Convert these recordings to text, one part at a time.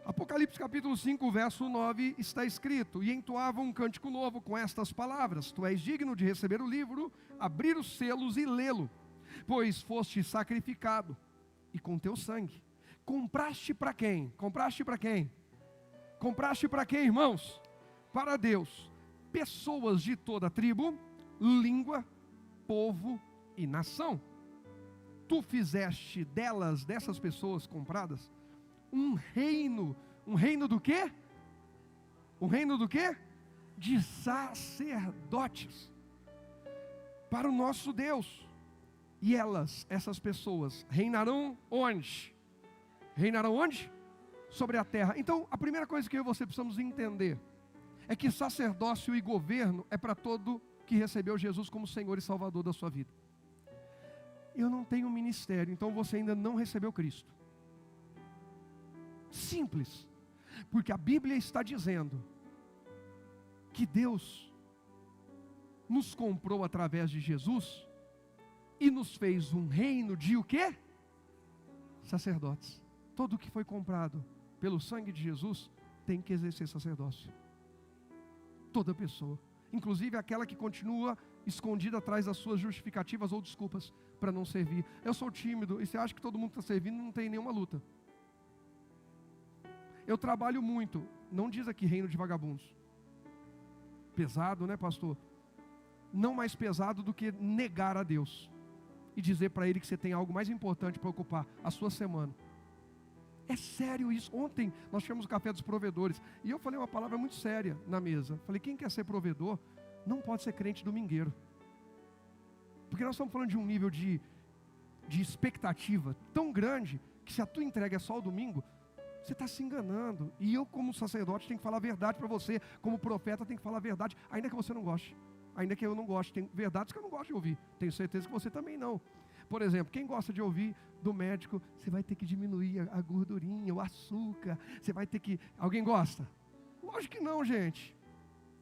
Apocalipse capítulo 5, verso 9, está escrito: e entoava um cântico novo com estas palavras: tu és digno de receber o livro, abrir os selos e lê-lo, pois foste sacrificado, e com teu sangue compraste para quem? Compraste para quem? Compraste para quem, irmãos? Para Deus, pessoas de toda tribo, língua, povo e nação. Tu fizeste delas, dessas pessoas compradas, um reino do quê? Um reino do quê? De sacerdotes, para o nosso Deus. E essas pessoas, reinarão onde? Reinarão onde? Sobre a terra. Então, a primeira coisa que eu e você precisamos entender é que sacerdócio e governo é para todo que recebeu Jesus como Senhor e Salvador da sua vida. Eu não tenho ministério, então você ainda não recebeu Cristo. Simples. Porque a Bíblia está dizendo que Deus nos comprou através de Jesus e nos fez um reino de o quê? Sacerdotes. Todo que foi comprado pelo sangue de Jesus tem que exercer sacerdócio. Toda pessoa, inclusive aquela que continua escondida atrás das suas justificativas ou desculpas para não servir. Eu sou tímido, e você acha que todo mundo está servindo, não tem nenhuma luta. Eu trabalho muito, não diz aqui reino de vagabundos. Pesado, né, pastor? Não mais pesado do que negar a Deus e dizer para Ele que você tem algo mais importante para ocupar a sua semana. É sério isso. Ontem nós tivemos o café dos provedores e eu falei uma palavra muito séria na mesa. Falei, quem quer ser provedor não pode ser crente domingueiro. Porque nós estamos falando de um nível de expectativa tão grande que se a tua entrega é só o domingo, você está se enganando. E eu, como sacerdote, tenho que falar a verdade para você. Como profeta, tenho que falar a verdade, ainda que você não goste. Ainda que eu não goste. Tem verdades que eu não gosto de ouvir. Tenho certeza que você também não. Por exemplo, quem gosta de ouvir do médico, você vai ter que diminuir a gordurinha, o açúcar. Você vai ter que... Alguém gosta? Lógico que não, gente.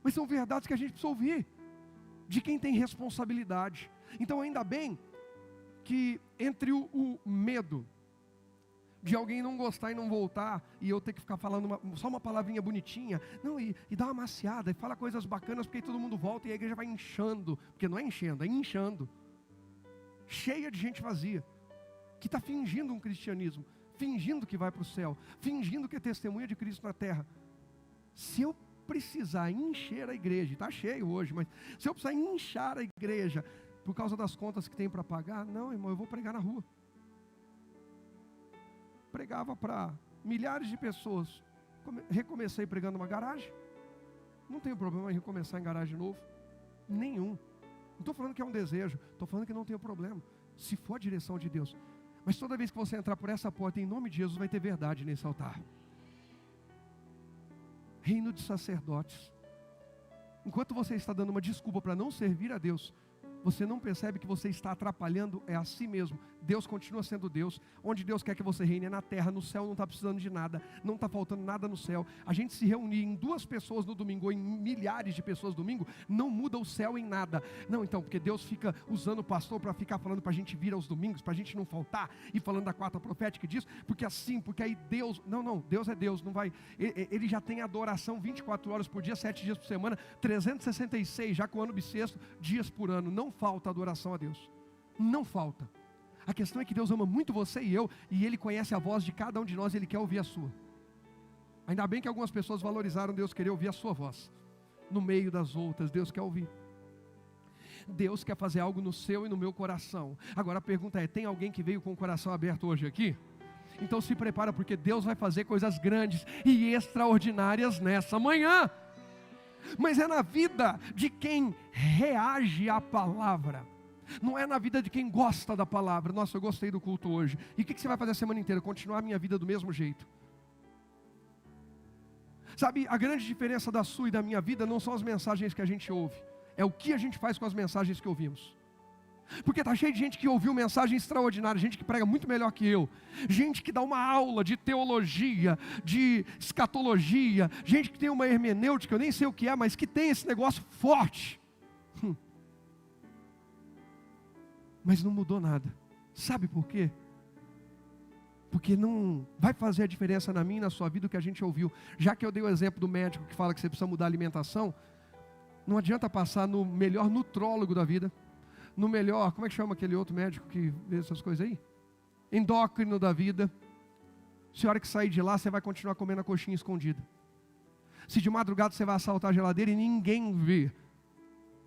Mas são verdades que a gente precisa ouvir. De quem tem responsabilidade. Então, ainda bem que entre o medo de alguém não gostar e não voltar, e eu ter que ficar falando só uma palavrinha bonitinha, não, e dar uma maciada, e fala coisas bacanas, porque aí todo mundo volta e a igreja vai inchando, porque não é enchendo, é inchando, cheia de gente vazia, que está fingindo um cristianismo, fingindo que vai para o céu, fingindo que é testemunha de Cristo na terra. Se eu precisar encher a igreja, está cheio hoje, mas se eu precisar inchar a igreja, por causa das contas que tem para pagar, não, irmão, eu vou pregar na rua. Pregava para milhares de pessoas. Recomecei pregando uma garagem. Não tenho problema em recomeçar em garagem de novo. Nenhum. Não estou falando que é um desejo. Estou falando que não tenho problema. Se for a direção de Deus. Mas toda vez que você entrar por essa porta, em nome de Jesus, vai ter verdade nesse altar. Reino de sacerdotes. Enquanto você está dando uma desculpa para não servir a Deus, você não percebe que você está atrapalhando a si mesmo. Deus continua sendo Deus. Onde Deus quer que você reine é na terra. No céu não está precisando de nada. Não está faltando nada no céu. A gente se reunir em 2 pessoas no domingo, ou em milhares de pessoas no domingo, não muda o céu em nada. Não, então, porque Deus fica usando o pastor para ficar falando para a gente vir aos domingos, para a gente não faltar, e falando da quarta profética disso, porque assim, porque aí Deus, não, Deus é Deus, não vai, Ele já tem adoração 24 horas por dia, 7 dias por semana, 366, já com o ano bissexto, dias por ano. Não falta adoração a Deus. Não falta. A questão é que Deus ama muito você e eu, e Ele conhece a voz de cada um de nós, e Ele quer ouvir a sua. Ainda bem que algumas pessoas valorizaram Deus querer ouvir a sua voz. No meio das outras, Deus quer ouvir. Deus quer fazer algo no seu e no meu coração. Agora a pergunta é, tem alguém que veio com o coração aberto hoje aqui? Então se prepara, porque Deus vai fazer coisas grandes e extraordinárias nessa manhã. Mas é na vida de quem reage à palavra. Não é na vida de quem gosta da palavra. Nossa, eu gostei do culto hoje. E o que você vai fazer a semana inteira? Continuar a minha vida do mesmo jeito. Sabe, a grande diferença da sua e da minha vida não são as mensagens que a gente ouve. É o que a gente faz com as mensagens que ouvimos. Porque está cheio de gente que ouviu mensagem extraordinária, gente que prega muito melhor que eu, gente que dá uma aula de teologia, de escatologia, gente que tem uma hermenêutica, eu nem sei o que é, mas que tem esse negócio forte. Mas não mudou nada. Sabe por quê? Porque não vai fazer a diferença na minha e na sua vida o que a gente ouviu. Já que eu dei o exemplo do médico que fala que você precisa mudar a alimentação, não adianta passar no melhor nutrólogo da vida, no melhor, como é que chama aquele outro médico que vê essas coisas aí? Endócrino da vida. Se a hora que sair de lá, você vai continuar comendo a coxinha escondida. Se de madrugada você vai assaltar a geladeira e ninguém vê,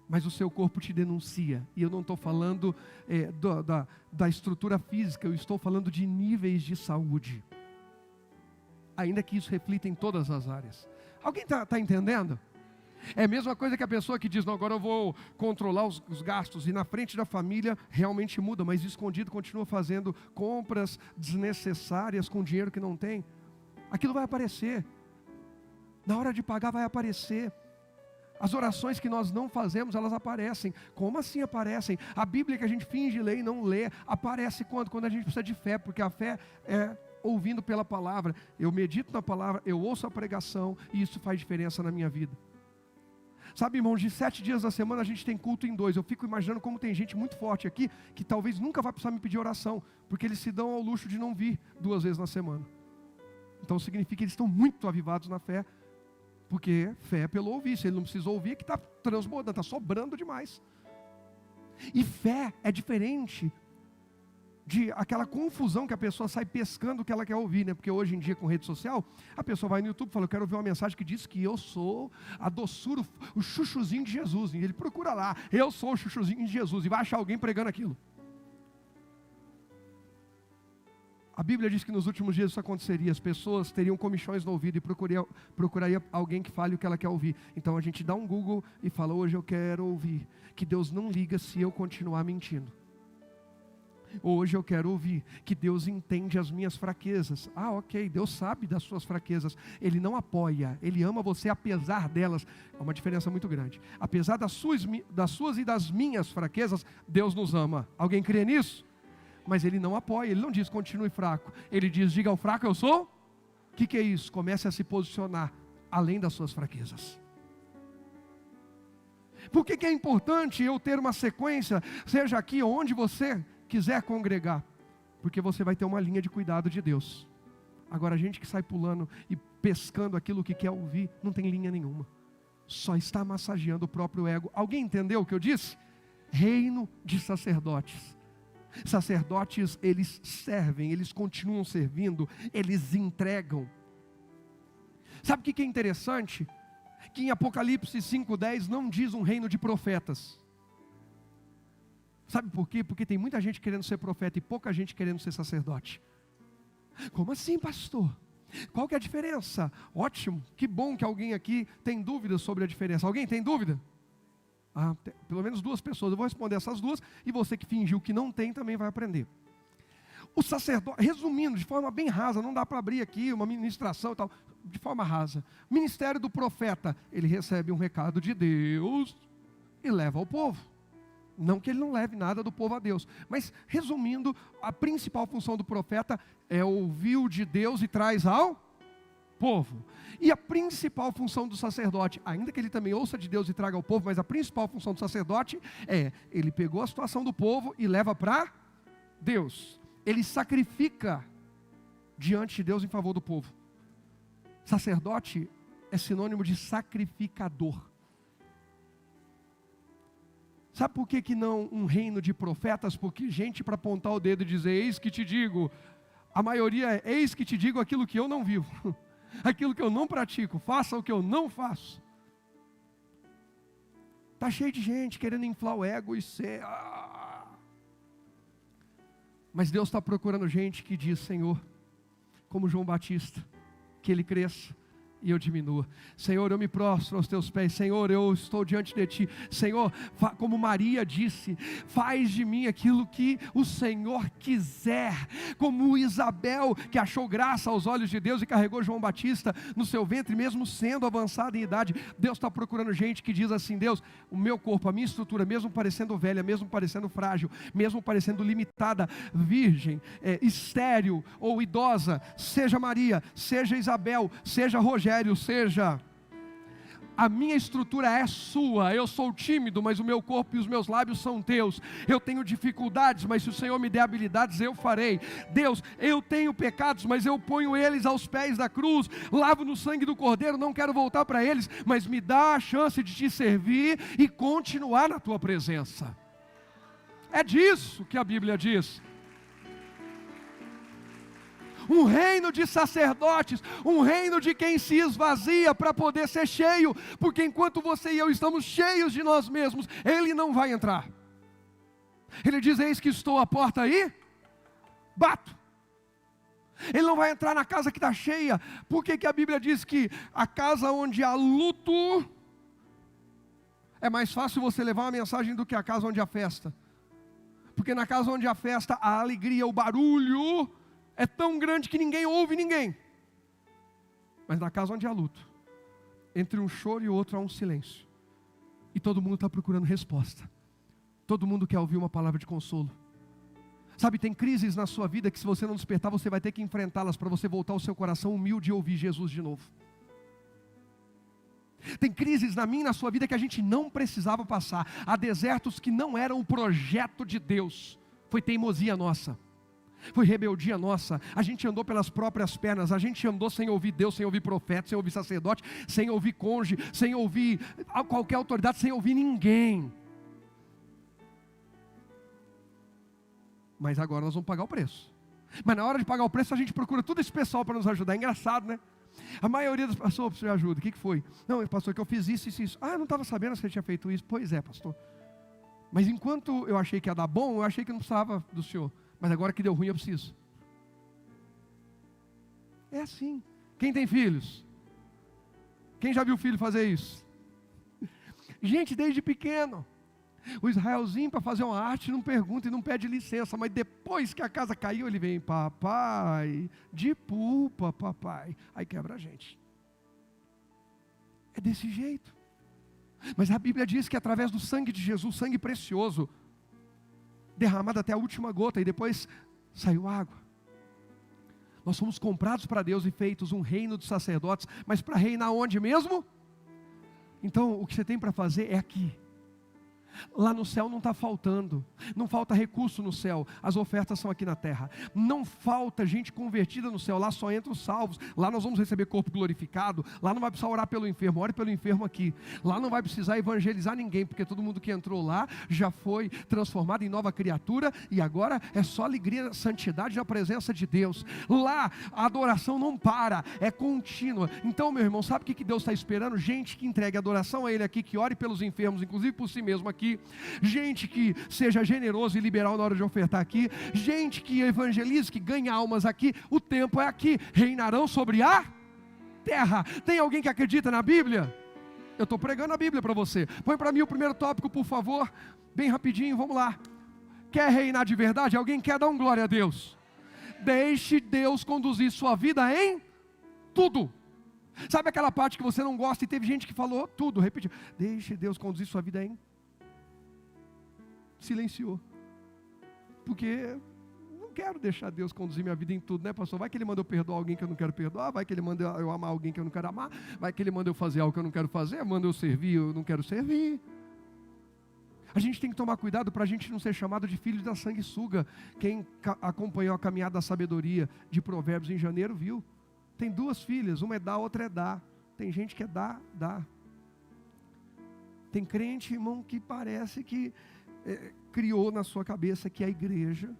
mas o seu corpo te denuncia. E eu não estou falando da estrutura física, eu estou falando de níveis de saúde. Ainda que isso reflita em todas as áreas. Alguém está entendendo? É a mesma coisa que a pessoa que diz, não, agora eu vou controlar os gastos, e na frente da família realmente muda, mas escondido continua fazendo compras desnecessárias com dinheiro que não tem. Aquilo vai aparecer. Na hora de pagar vai aparecer. As orações que nós não fazemos, elas aparecem. Como assim aparecem? A Bíblia que a gente finge ler e não lê, aparece quando? Quando a gente precisa de fé, porque a fé é ouvindo pela palavra. Eu medito na palavra, eu ouço a pregação, e isso faz diferença na minha vida. Sabe, irmãos, de 7 dias da semana a gente tem culto em 2. Eu fico imaginando como tem gente muito forte aqui, que talvez nunca vai precisar me pedir oração, porque eles se dão ao luxo de não vir 2 vezes na semana. Então significa que eles estão muito avivados na fé, porque fé é pelo ouvir. Se ele não precisa ouvir, é que está transbordando, está sobrando demais. E fé é diferente de aquela confusão que a pessoa sai pescando o que ela quer ouvir, né? Porque hoje em dia com rede social, a pessoa vai no YouTube e fala, eu quero ouvir uma mensagem que diz que eu sou a doçura, o chuchuzinho de Jesus. E ele procura lá, eu sou o chuchuzinho de Jesus, e vai achar alguém pregando aquilo. A Bíblia diz que nos últimos dias isso aconteceria, as pessoas teriam comichões no ouvido e procuraria alguém que fale o que ela quer ouvir. Então a gente dá um Google e fala, hoje eu quero ouvir que Deus não liga se eu continuar mentindo. Hoje eu quero ouvir que Deus entende as minhas fraquezas. Ah, ok, Deus sabe das suas fraquezas. Ele não apoia, Ele ama você apesar delas. É uma diferença muito grande. Apesar das suas e das minhas fraquezas, Deus nos ama. Alguém crê nisso? Mas Ele não apoia, Ele não diz continue fraco. Ele diz, diga ao fraco eu sou. O que é isso? Comece a se posicionar além das suas fraquezas. Por que é importante eu ter uma sequência, seja aqui ou onde você quiser congregar? Porque você vai ter uma linha de cuidado de Deus. Agora a gente que sai pulando e pescando aquilo que quer ouvir, não tem linha nenhuma. Só está massageando o próprio ego. Alguém entendeu o que eu disse? Reino de sacerdotes. Sacerdotes, eles servem, eles continuam servindo, eles entregam. Sabe o que é interessante? Que em Apocalipse 5:10 não diz um reino de profetas. Sabe por quê? Porque tem muita gente querendo ser profeta e pouca gente querendo ser sacerdote. Como assim, pastor? Qual que é a diferença? Ótimo, que bom que alguém aqui tem dúvidas sobre a diferença. Alguém tem dúvida? Pelo menos 2 pessoas. Eu vou responder essas 2 e você que fingiu que não tem também vai aprender. O sacerdote, resumindo de forma bem rasa, não dá para abrir aqui uma ministração e tal, de forma rasa. O ministério do profeta, ele recebe um recado de Deus e leva ao povo. Não que ele não leve nada do povo a Deus, mas resumindo, a principal função do profeta é ouvir o de Deus e traz ao povo. E a principal função do sacerdote, ainda que ele também ouça de Deus e traga ao povo, mas a principal função do sacerdote é, ele pegou a situação do povo e leva para Deus. Ele sacrifica diante de Deus em favor do povo. Sacerdote é sinônimo de sacrificador. Sabe por que não um reino de profetas? Porque gente para apontar o dedo e dizer, eis que te digo, a maioria é, eis que te digo aquilo que eu não vivo, aquilo que eu não pratico, faça o que eu não faço. Está cheio de gente querendo inflar o ego e ser... Mas Deus está procurando gente que diz, Senhor, como João Batista, que ele cresça e eu diminua. Senhor, eu me prostro aos teus pés. Senhor, eu estou diante de ti. Senhor, como Maria disse, faz de mim aquilo que o Senhor quiser. Como Isabel, que achou graça aos olhos de Deus e carregou João Batista no seu ventre, mesmo sendo avançada em idade. Deus está procurando gente que diz assim, Deus, o meu corpo, a minha estrutura, mesmo parecendo velha, mesmo parecendo frágil, mesmo parecendo limitada, virgem, estéril ou idosa, seja Maria, seja Isabel, seja Rogério, seja A minha estrutura é sua. Eu sou tímido, mas o meu corpo e os meus lábios são teus. Eu tenho dificuldades, mas se o Senhor me der habilidades, eu farei. Deus, eu tenho pecados, mas eu ponho eles aos pés da cruz, lavo no sangue do Cordeiro, não quero voltar para eles, mas me dá a chance de te servir e continuar na tua presença. É disso que a Bíblia diz. Um reino de sacerdotes, um reino de quem se esvazia para poder ser cheio, porque enquanto você e eu estamos cheios de nós mesmos, Ele não vai entrar. Ele diz: eis que estou à porta aí, bato. Ele não vai entrar na casa que está cheia. Por que a Bíblia diz que a casa onde há luto, é mais fácil você levar uma mensagem do que a casa onde há festa? Porque na casa onde há festa, a alegria, o barulho é tão grande que ninguém ouve ninguém. Mas na casa onde há luto, entre um choro e outro há um silêncio. E todo mundo está procurando resposta. Todo mundo quer ouvir uma palavra de consolo. Sabe, tem crises na sua vida que se você não despertar, você vai ter que enfrentá-las para você voltar o seu coração humilde e ouvir Jesus de novo. Tem crises na minha e na sua vida que a gente não precisava passar. Há desertos que não eram o projeto de Deus. Foi teimosia nossa. Foi rebeldia nossa. A gente andou pelas próprias pernas. A gente andou sem ouvir Deus, sem ouvir profeta, sem ouvir sacerdote, sem ouvir cônjuge, sem ouvir qualquer autoridade, sem ouvir ninguém. Mas agora nós vamos pagar o preço. Mas na hora de pagar o preço, a gente procura todo esse pessoal para nos ajudar. É engraçado, né? A maioria dos pastores, pastor, ajuda. O que foi? Não, pastor, que eu fiz isso, isso, isso. Ah, eu não estava sabendo se você tinha feito isso. Pois é, pastor. Mas enquanto eu achei que ia dar bom, eu achei que não precisava do senhor. Mas agora que deu ruim, eu preciso. É assim. Quem tem filhos? Quem já viu filho fazer isso? Gente, desde pequeno. O Israelzinho, para fazer uma arte, não pergunta e não pede licença. Mas depois que a casa caiu, ele vem: papai, de pulpa, papai. Aí quebra a gente. É desse jeito. Mas a Bíblia diz que através do sangue de Jesus, sangue precioso, derramado até a última gota, e depois saiu água. Nós somos comprados para Deus e feitos um reino de sacerdotes, mas para reinar onde mesmo? Então o que você tem para fazer é aqui. Lá no céu não está faltando, não falta recurso no céu, as ofertas são aqui na terra. Não falta gente convertida no céu, lá só entram os salvos. Lá nós vamos receber corpo glorificado. Lá não vai precisar orar pelo enfermo, ore pelo enfermo aqui. Lá não vai precisar evangelizar ninguém, porque todo mundo que entrou lá já foi transformado em nova criatura, e agora é só alegria, santidade na presença de Deus. Lá a adoração não para, é contínua. Então, meu irmão, sabe o que Deus está esperando? Gente que entregue adoração a Ele aqui, que ore pelos enfermos, inclusive por si mesmo aqui. Gente que seja generoso e liberal na hora de ofertar aqui. Gente que evangelize, que ganhe almas aqui. O tempo é aqui. Reinarão sobre a terra. Tem alguém que acredita na Bíblia? Eu estou pregando a Bíblia para você. Põe para mim o primeiro tópico, por favor. Bem rapidinho, vamos lá. Quer reinar de verdade? Alguém quer dar um glória a Deus? Deixe Deus conduzir sua vida em tudo. Sabe aquela parte que você não gosta e teve gente que falou tudo, repetiu. Deixe Deus conduzir sua vida em... Silenciou. Porque não quero deixar Deus conduzir minha vida em tudo, né, pastor? Vai que Ele manda eu perdoar alguém que eu não quero perdoar, vai que Ele manda eu amar alguém que eu não quero amar, vai que Ele manda eu fazer algo que eu não quero fazer, manda eu servir, eu não quero servir. A gente tem que tomar cuidado para a gente não ser chamado de filho da sanguessuga. Quem acompanhou a caminhada da sabedoria de Provérbios em janeiro viu. Tem duas filhas, uma é dar, outra é dar. Tem gente que é dar. Tem crente, irmão, que parece que criou na sua cabeça que a igreja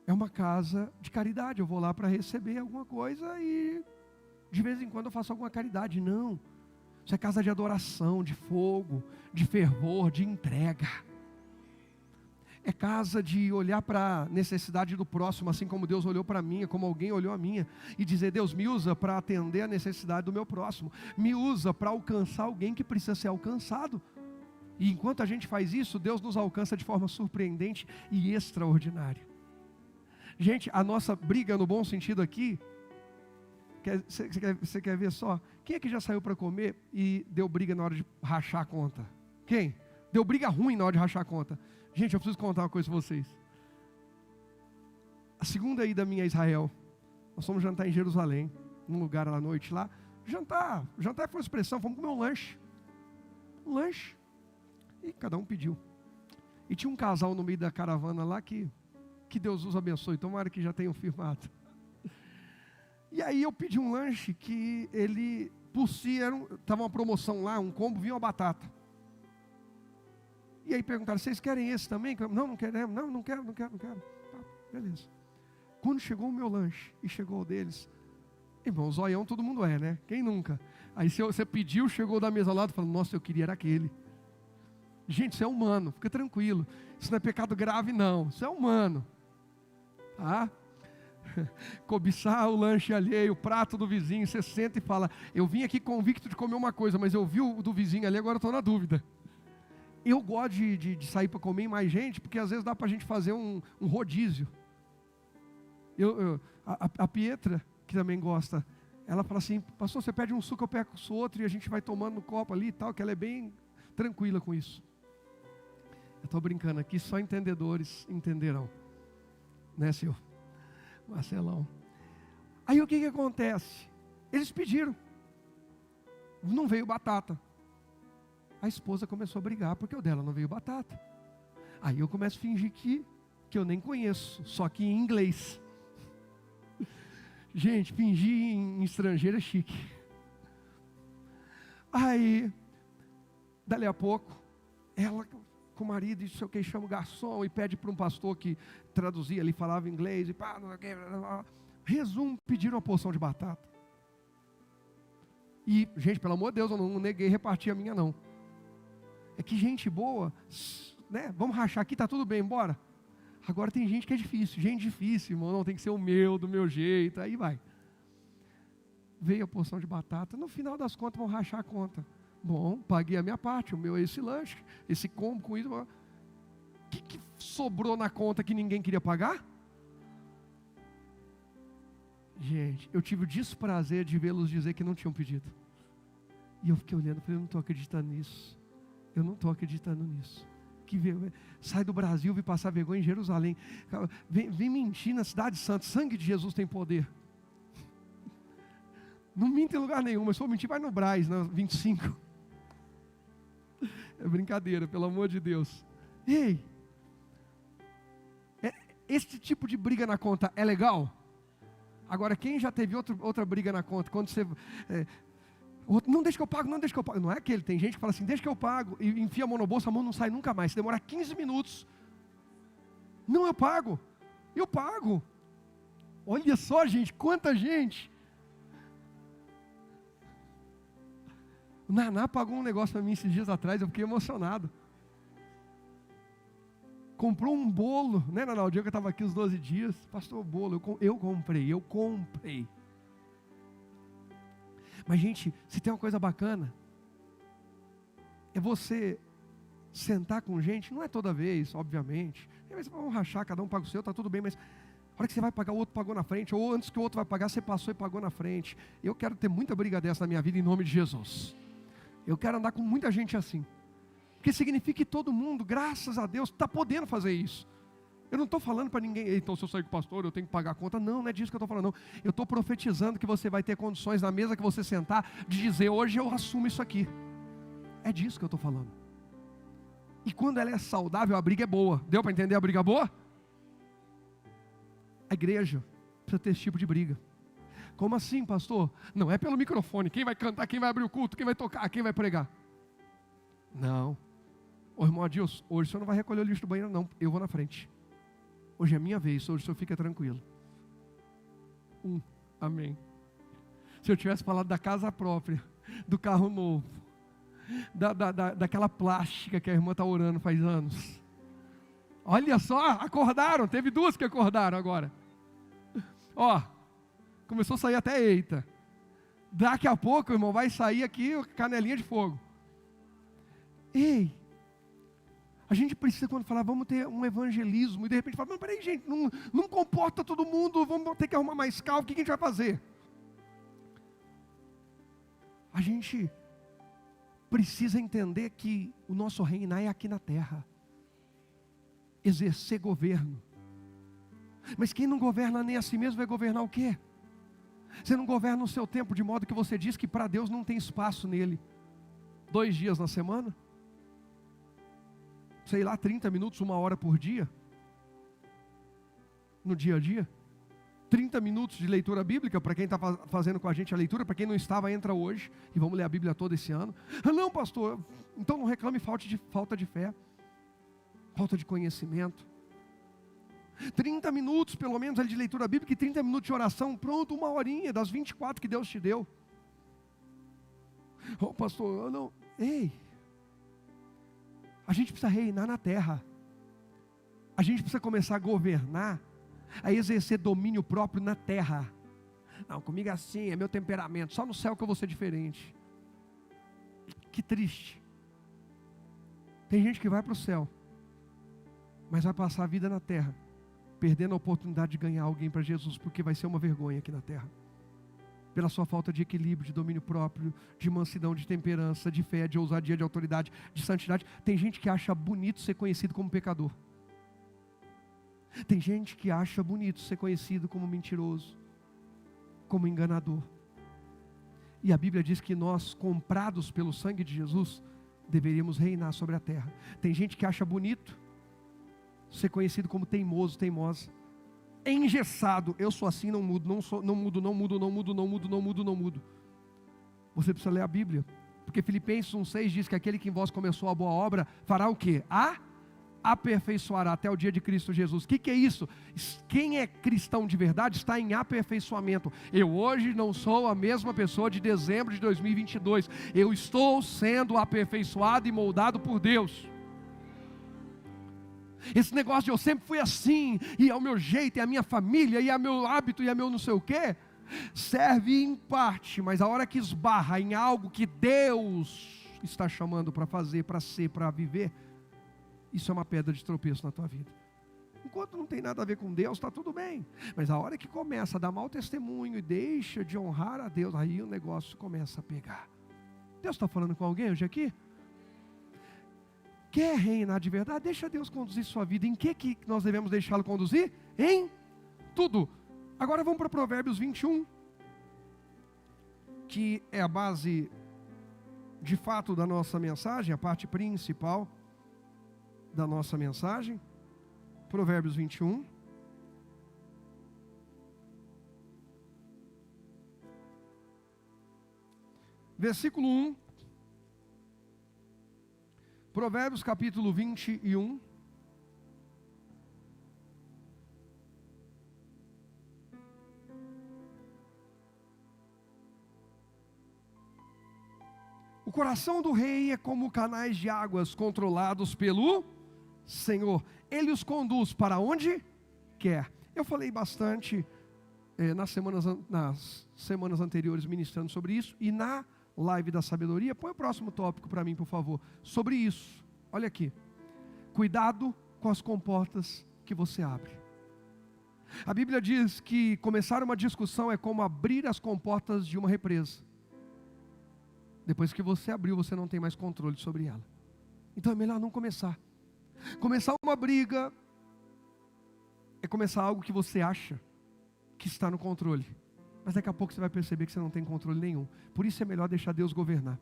é uma casa de caridade. Eu vou lá para receber alguma coisa e de vez em quando eu faço alguma caridade. Não, isso é casa de adoração, de fogo, de fervor, de entrega. É casa de olhar para a necessidade do próximo, assim como Deus olhou para a minha, como alguém olhou a minha, e dizer: Deus, me usa para atender a necessidade do meu próximo, me usa para alcançar alguém que precisa ser alcançado. E enquanto a gente faz isso, Deus nos alcança de forma surpreendente e extraordinária. Gente, a nossa briga no bom sentido aqui, você quer ver só? Quem é que já saiu para comer e deu briga na hora de rachar a conta? Quem? Deu briga ruim na hora de rachar a conta. Gente, eu preciso contar uma coisa para vocês. A segunda ida minha a Israel, nós fomos jantar em Jerusalém, num lugar à noite lá, jantar foi uma expressão, fomos comer um lanche, e cada um pediu. E tinha um casal no meio da caravana lá que Deus os abençoe, tomara que já tenham firmado. E aí eu pedi um lanche que ele, por si, estava uma promoção lá, um combo, vinha uma batata. E aí perguntaram, vocês querem esse também? Não queremos, não quero. Ah, beleza. Quando chegou o meu lanche e chegou o deles, irmão, zoião todo mundo é, né? Quem nunca? Aí você pediu, chegou da mesa ao lado, falou, nossa, eu queria era aquele. Gente, isso é humano, fica tranquilo. Isso não é pecado grave não, isso é humano. Tá? Cobiçar o lanche alheio, o prato do vizinho, você senta e fala, eu vim aqui convicto de comer uma coisa, mas eu vi o do vizinho ali, agora eu estou na dúvida. Eu gosto de sair para comer em mais gente, porque às vezes dá para a gente fazer um rodízio. A Pietra, que também gosta, ela fala assim, pastor, você pede um suco, eu pego o outro, e a gente vai tomando no copo ali e tal, que ela é bem tranquila com isso. Eu estou brincando aqui, só entendedores entenderão. Né, senhor? Marcelão. Aí o que acontece? Eles pediram. Não veio batata. A esposa começou a brigar porque o dela não veio batata. Aí eu começo a fingir que eu nem conheço, só que em inglês. Gente, fingir em estrangeiro é chique. Aí, dali a pouco, ela com o marido, e sei o que, chama o garçom e pede para um pastor que traduzia ali, falava inglês, e pá, não sei o que, resumo, pediram uma porção de batata. E, gente, pelo amor de Deus, eu não neguei repartir a minha não. É que gente boa, né? Vamos rachar aqui, tá tudo bem, bora. Agora tem gente que é difícil, gente difícil, irmão, não, tem que ser o meu, do meu jeito, aí vai. Veio a porção de batata, no final das contas vão rachar a conta. Bom, paguei a minha parte, o meu é esse lanche, esse combo com isso. O que sobrou na conta que ninguém queria pagar? Gente, eu tive o desprazer de vê-los dizer que não tinham pedido. E eu fiquei olhando, falei, eu não estou acreditando nisso. Eu não estou acreditando nisso. Que sai do Brasil, vem passar vergonha em Jerusalém. Vem mentir na cidade santa. Sangue de Jesus tem poder. Não minta em lugar nenhum, mas se for mentir, vai no Brás, na 25. É brincadeira, pelo amor de Deus. Ei, esse tipo de briga na conta é legal? Agora, quem já teve outra briga na conta? Quando você... não deixa que eu pago, não deixa que eu pago. Não é aquele, tem gente que fala assim, deixa que eu pago, e enfia a mão no bolso, a mão não sai nunca mais. Se demorar 15 minutos, não, eu pago. Olha só, gente, quanta gente. O Naná pagou um negócio para mim esses dias atrás, eu fiquei emocionado. Comprou um bolo, né, Naná? O dia que eu estava aqui os 12 dias, pastor, o bolo, eu comprei. Mas, gente, se tem uma coisa bacana, é você sentar com gente, não é toda vez, obviamente. Vamos rachar, cada um paga o seu, está tudo bem, mas a hora que você vai pagar, o outro pagou na frente, ou antes que o outro vai pagar, você passou e pagou na frente. Eu quero ter muita briga dessa na minha vida, em nome de Jesus. Eu quero andar com muita gente assim. Porque significa que todo mundo, graças a Deus, está podendo fazer isso. Eu não estou falando para ninguém, então se eu sair com o pastor, eu tenho que pagar a conta. Não é disso que eu estou falando, não. Eu estou profetizando que você vai ter condições na mesa que você sentar, de dizer, hoje eu assumo isso aqui. É disso que eu estou falando. E quando ela é saudável, a briga é boa. Deu para entender a briga boa? A igreja precisa ter esse tipo de briga. Como assim, pastor? Não é pelo microfone. Quem vai cantar, quem vai abrir o culto, quem vai tocar, quem vai pregar. Não. Ô irmão Adilson, hoje o senhor não vai recolher o lixo do banheiro, não. Eu vou na frente. Hoje é minha vez, hoje o senhor fica tranquilo. Amém. Se eu tivesse falado da casa própria, do carro novo, daquela plástica que a irmã está orando faz anos. Olha só, acordaram, teve duas que acordaram agora. Ó, começou a sair até eita. Daqui a pouco, irmão, vai sair aqui canelinha de fogo. Ei, a gente precisa, quando falar, vamos ter um evangelismo, e de repente fala, não, peraí gente, não comporta todo mundo, vamos ter que arrumar mais carro, o que a gente vai fazer? A gente precisa entender que o nosso reinar é aqui na terra. Exercer governo. Mas quem não governa nem a si mesmo vai governar o quê? Você não governa o seu tempo de modo que você diz que para Deus não tem espaço nele. 2 dias na semana? Sei lá, 30 minutos, 1 hora por dia? No dia a dia? 30 minutos de leitura bíblica, para quem está fazendo com a gente a leitura, para quem não estava, entra hoje, e vamos ler a Bíblia toda esse ano. Não, pastor, então não reclame falta de fé, falta de conhecimento. 30 minutos, pelo menos, de leitura bíblica e 30 minutos de oração, pronto, 1 horinha das 24 que Deus te deu. Oh, pastor, não, ei, a gente precisa reinar na terra, a gente precisa começar a governar, a exercer domínio próprio na terra. Não, comigo é assim, é meu temperamento, só no céu que eu vou ser diferente. Que triste. Tem gente que vai para o céu, mas vai passar a vida na terra, perdendo a oportunidade de ganhar alguém para Jesus, porque vai ser uma vergonha aqui na terra, pela sua falta de equilíbrio, de domínio próprio, de mansidão, de temperança, de fé, de ousadia, de autoridade, de santidade. Tem gente que acha bonito ser conhecido como pecador. Tem gente que acha bonito ser conhecido como mentiroso, como enganador. E a Bíblia diz que nós, comprados pelo sangue de Jesus, deveríamos reinar sobre a terra. Tem gente que acha bonito ser conhecido como teimoso, teimosa, engessado. Eu sou assim, não mudo, não mudo. Você precisa ler a Bíblia, porque Filipenses 1,6 diz que aquele que em vós começou a boa obra, fará o quê? Aperfeiçoará até o dia de Cristo Jesus. O que é isso? Quem é cristão de verdade está em aperfeiçoamento. Eu hoje não sou a mesma pessoa de dezembro de 2022. Eu estou sendo aperfeiçoado e moldado por Deus. Esse negócio de eu sempre fui assim, e é o meu jeito, é a minha família, e é o meu hábito, e é meu não sei o quê, serve em parte, mas a hora que esbarra em algo que Deus está chamando para fazer, para ser, para viver, isso é uma pedra de tropeço na tua vida. Enquanto não tem nada a ver com Deus, está tudo bem, mas a hora que começa a dar mau testemunho e deixa de honrar a Deus, aí o negócio começa a pegar. Deus está falando com alguém hoje aqui? Quer reinar de verdade? Deixa Deus conduzir sua vida. Em que nós devemos deixá-lo conduzir? Em tudo. Agora vamos para Provérbios 21, que é a base de fato da nossa mensagem, a parte principal da nossa mensagem. Provérbios 21. Versículo 1. Provérbios capítulo 21. O coração do rei é como canais de águas controlados pelo Senhor. Ele os conduz para onde quer. Eu falei bastante nas semanas anteriores ministrando sobre isso. E na live da sabedoria, põe o próximo tópico para mim, por favor, sobre isso. Olha aqui, cuidado com as comportas que você abre. A Bíblia diz que começar uma discussão é como abrir as comportas de uma represa. Depois que você abriu, você não tem mais controle sobre ela. Então é melhor não começar. Começar uma briga é começar algo que você acha que está no controle, mas daqui a pouco você vai perceber que você não tem controle nenhum. Por isso é melhor deixar Deus governar.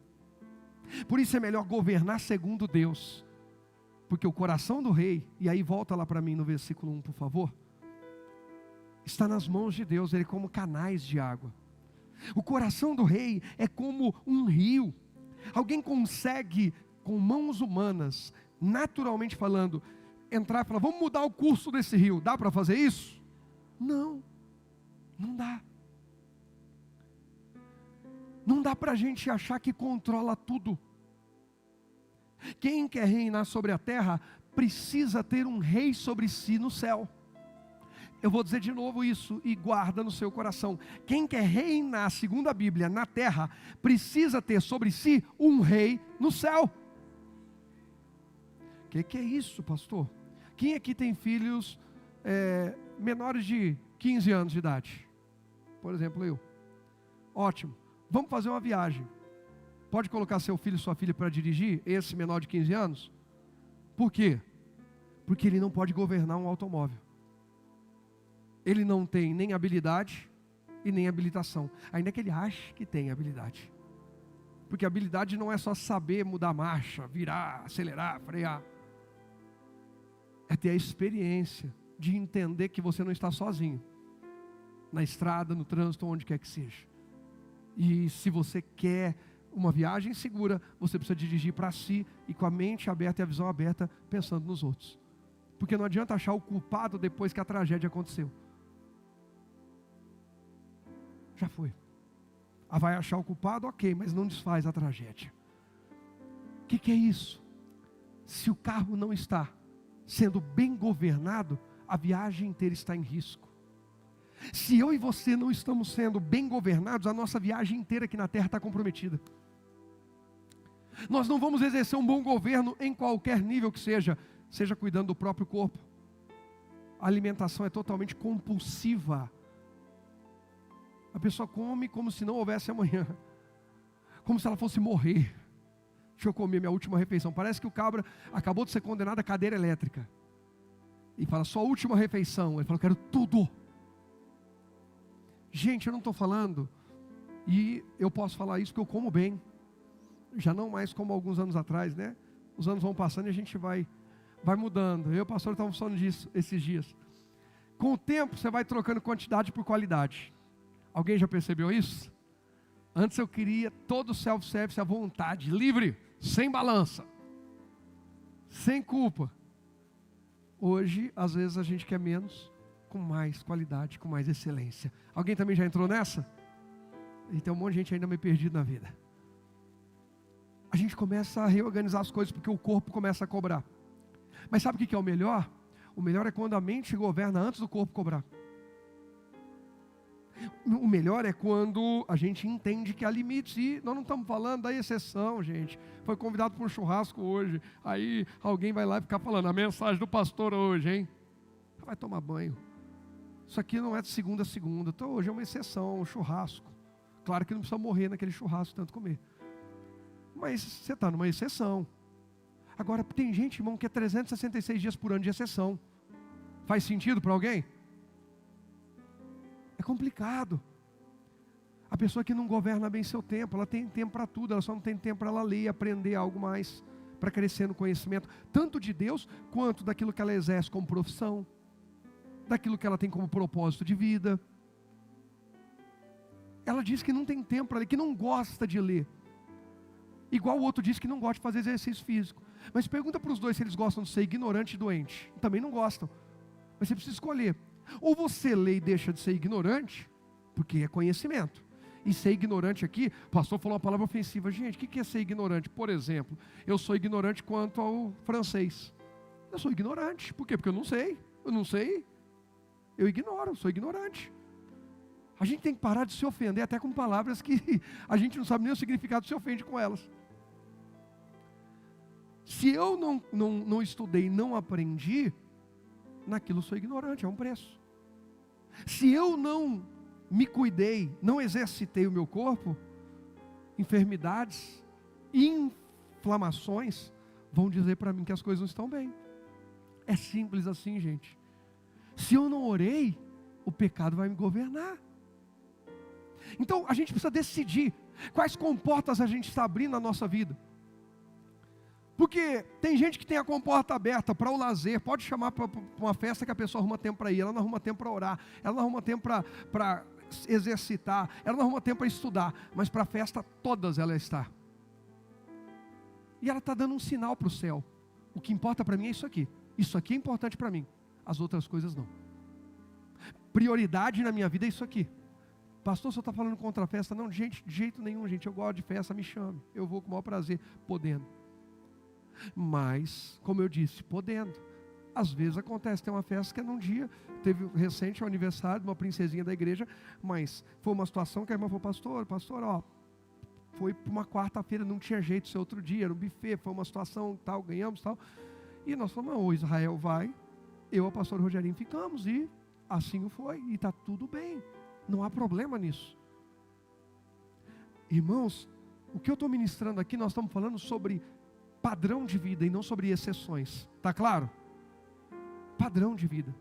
Por isso é melhor governar segundo Deus. Porque o coração do rei, e aí volta lá para mim no versículo 1, por favor, está nas mãos de Deus. Ele é como canais de água. O coração do rei é como um rio. Alguém consegue, com mãos humanas, naturalmente falando, entrar e falar, vamos mudar o curso desse rio. Dá para fazer isso? Não, não dá. Não dá para a gente achar que controla tudo. Quem quer reinar sobre a terra, precisa ter um rei sobre si no céu. Eu vou dizer de novo isso, e guarda no seu coração. Quem quer reinar, segundo a Bíblia, na terra, precisa ter sobre si um rei no céu. O que é isso, pastor? Quem aqui tem filhos menores de 15 anos de idade? Por exemplo, eu. Ótimo. Vamos fazer uma viagem. Pode colocar seu filho e sua filha para dirigir, esse menor de 15 anos? Por quê? Porque ele não pode governar um automóvel. Ele não tem nem habilidade, e nem habilitação, ainda que ele ache que tem habilidade. Porque habilidade não é só saber mudar a marcha, virar, acelerar, frear. É ter a experiência de entender que você não está sozinho, na estrada, no trânsito, onde quer que seja. E se você quer uma viagem segura, você precisa dirigir para si e com a mente aberta e a visão aberta, pensando nos outros. Porque não adianta achar o culpado depois que a tragédia aconteceu. Já foi. Vai achar o culpado, ok, mas não desfaz a tragédia. O que é isso? Se o carro não está sendo bem governado, a viagem inteira está em risco. Se eu e você não estamos sendo bem governados, a nossa viagem inteira aqui na terra está comprometida. Nós não vamos exercer um bom governo em qualquer nível que seja cuidando do próprio corpo. A alimentação é totalmente compulsiva. A pessoa come como se não houvesse amanhã, como se ela fosse morrer. Deixa eu comer minha última refeição. Parece que o cabra acabou de ser condenado à cadeira elétrica. E fala, sua última refeição. Ele fala, eu quero tudo. Gente, eu não estou falando, e eu posso falar isso porque eu como bem. Já não mais como alguns anos atrás, né? Os anos vão passando e a gente vai mudando. Eu e o pastor estávamos falando disso esses dias. Com o tempo, você vai trocando quantidade por qualidade. Alguém já percebeu isso? Antes eu queria todo o self-service à vontade, livre, sem balança, sem culpa. Hoje, às vezes, a gente quer menos, com mais qualidade, com mais excelência. Alguém também já entrou nessa? E tem um monte de gente ainda meio perdido na vida. A gente começa a reorganizar as coisas porque o corpo começa a cobrar. Mas sabe o que é o melhor? O melhor é quando a mente governa antes do corpo cobrar. O melhor é quando a gente entende que há limites. E nós não estamos falando da exceção, gente. Foi convidado para um churrasco hoje. Aí alguém vai lá e ficar falando a mensagem do pastor hoje, hein? Vai tomar banho. Isso aqui não é de segunda a segunda. Então hoje é uma exceção, um churrasco. Claro que não precisa morrer naquele churrasco tanto comer. Mas você está numa exceção. Agora tem gente, irmão, que é 366 dias por ano de exceção. Faz sentido para alguém? É complicado. A pessoa que não governa bem seu tempo, ela tem tempo para tudo, ela só não tem tempo para ela ler e aprender algo mais, para crescer no conhecimento, tanto de Deus, quanto daquilo que ela exerce como profissão, daquilo que ela tem como propósito de vida. Ela diz que não tem tempo para ler, que não gosta de ler. Igual o outro diz que não gosta de fazer exercício físico. Mas pergunta para os dois se eles gostam de ser ignorante e doente. Também não gostam. Mas você precisa escolher. Ou você lê e deixa de ser ignorante, porque é conhecimento. E ser ignorante aqui, o pastor falou uma palavra ofensiva. Gente, o que é ser ignorante? Por exemplo, eu sou ignorante quanto ao francês. Eu sou ignorante. Por quê? Porque eu não sei. Eu ignoro, sou ignorante. A gente tem que parar de se ofender até com palavras que a gente não sabe nem o significado, se ofende com elas. Se eu não estudei, não aprendi, naquilo eu sou ignorante, é um preço. Se eu não me cuidei, não exercitei o meu corpo, enfermidades, inflamações, vão dizer para mim que as coisas não estão bem. É simples assim, gente. Se eu não orei, o pecado vai me governar. Então a gente precisa decidir quais comportas a gente está abrindo na nossa vida. Porque tem gente que tem a comporta aberta para o lazer, pode chamar para uma festa que a pessoa arruma tempo para ir, ela não arruma tempo para orar, ela não arruma tempo para exercitar, ela não arruma tempo para estudar, mas para a festa todas ela está. E ela está dando um sinal para o céu. O que importa para mim é isso aqui é importante para mim, as outras coisas não. Prioridade na minha vida é isso aqui. Pastor, você está falando contra a festa? Não, gente, de jeito nenhum, gente, eu gosto de festa, me chame, eu vou com o maior prazer, podendo. Mas, como eu disse, podendo. Às vezes acontece, tem uma festa que é num dia, teve recente o aniversário de uma princesinha da igreja, mas foi uma situação que a irmã falou, pastor, ó, foi para uma quarta-feira, não tinha jeito de ser outro dia, era um buffet, foi uma situação tal, ganhamos tal, e nós falamos, o Israel vai, eu e o pastor Rogerinho ficamos, e assim foi, e está tudo bem, não há problema nisso. Irmãos, o que eu estou ministrando aqui, nós estamos falando sobre padrão de vida e não sobre exceções, está claro? Padrão de vida.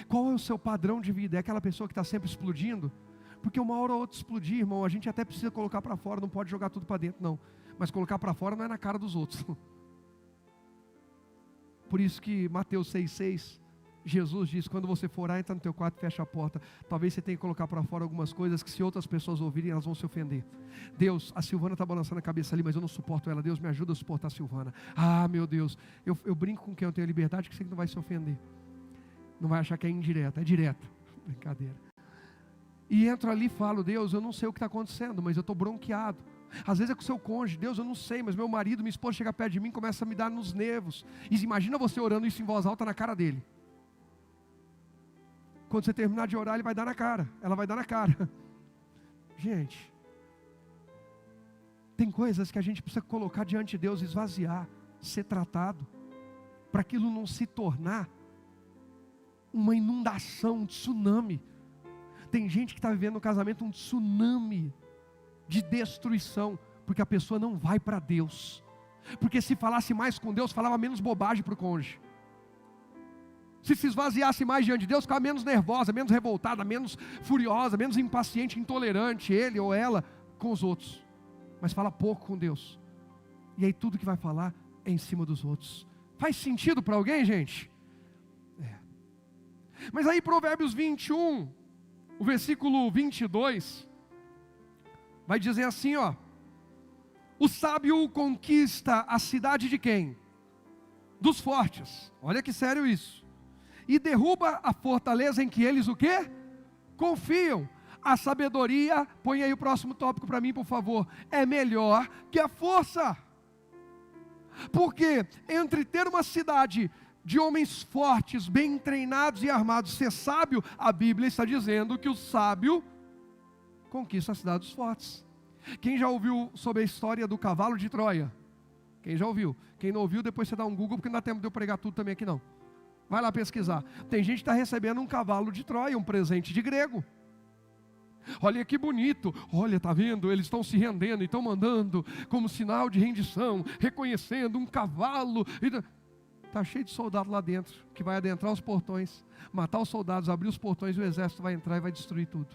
Qual é o seu padrão de vida? É aquela pessoa que está sempre explodindo? Porque uma hora ou outra explodir, irmão, a gente até precisa colocar para fora, não pode jogar tudo para dentro, não. Mas colocar para fora não é na cara dos outros. Por isso que Mateus 6,6, Jesus diz, quando você for orar, entra no teu quarto e fecha a porta. Talvez você tenha que colocar para fora algumas coisas que se outras pessoas ouvirem, elas vão se ofender. Deus, a Silvana está balançando a cabeça ali, mas eu não suporto ela. Deus, me ajuda a suportar a Silvana. Ah, meu Deus, eu brinco com quem eu tenho liberdade, que sei que não vai se ofender. Não vai achar que é indireta, é direta. Brincadeira. E entro ali e falo, Deus, eu não sei o que está acontecendo, mas eu estou bronqueado. Às vezes é com o seu cônjuge, Deus, eu não sei, mas meu marido, minha esposa chega perto de mim e começa a me dar nos nervos. E imagina você orando isso em voz alta na cara dele. Quando você terminar de orar, ele vai dar na cara, ela vai dar na cara. Gente, tem coisas que a gente precisa colocar diante de Deus, esvaziar, ser tratado, para aquilo não se tornar uma inundação, um tsunami. Tem gente que está vivendo no casamento um tsunami de destruição, porque a pessoa não vai para Deus. Porque se falasse mais com Deus, falava menos bobagem para o cônjuge. Se esvaziasse mais diante de Deus, ficava menos nervosa, menos revoltada, menos furiosa, menos impaciente, intolerante, ele ou ela, com os outros. Mas fala pouco com Deus. E aí tudo que vai falar é em cima dos outros. Faz sentido para alguém, gente? É. Mas aí Provérbios 21, o versículo 22, vai dizer assim, ó. O sábio conquista a cidade de quem? Dos fortes. Olha que sério isso. E derruba a fortaleza em que eles o quê? Confiam. A sabedoria, põe aí o próximo tópico para mim, por favor. É melhor que a força. Porque entre ter uma cidade de homens fortes, bem treinados e armados, ser sábio, a Bíblia está dizendo que o sábio conquista a cidade dos fortes. Quem já ouviu sobre a história do cavalo de Troia? Quem já ouviu? Quem não ouviu, depois você dá um Google, porque não dá tempo de eu pregar tudo também aqui não. Vai lá pesquisar. Tem gente que está recebendo um cavalo de Troia, um presente de grego. Olha que bonito, olha, tá vendo? Eles estão se rendendo e estão mandando como sinal de rendição, reconhecendo um cavalo. Está cheio de soldado lá dentro, que vai adentrar os portões, matar os soldados, abrir os portões e o exército vai entrar e vai destruir tudo.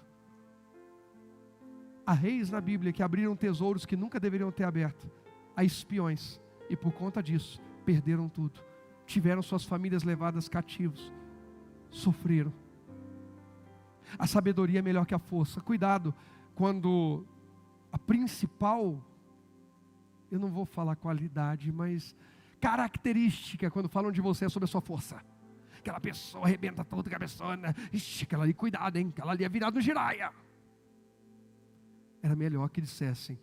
Há reis na Bíblia que abriram tesouros que nunca deveriam ter aberto, há espiões, e por conta disso, perderam tudo. Tiveram suas famílias levadas cativos, sofreram. A sabedoria é melhor que a força. Cuidado, quando a principal, eu não vou falar qualidade, mas característica, quando falam de você, é sobre a sua força. Aquela pessoa arrebenta tudo, aquela pessoa, né? Ixi, aquela ali, cuidado, hein? Aquela ali é virada no giraia. Era melhor que dissessem,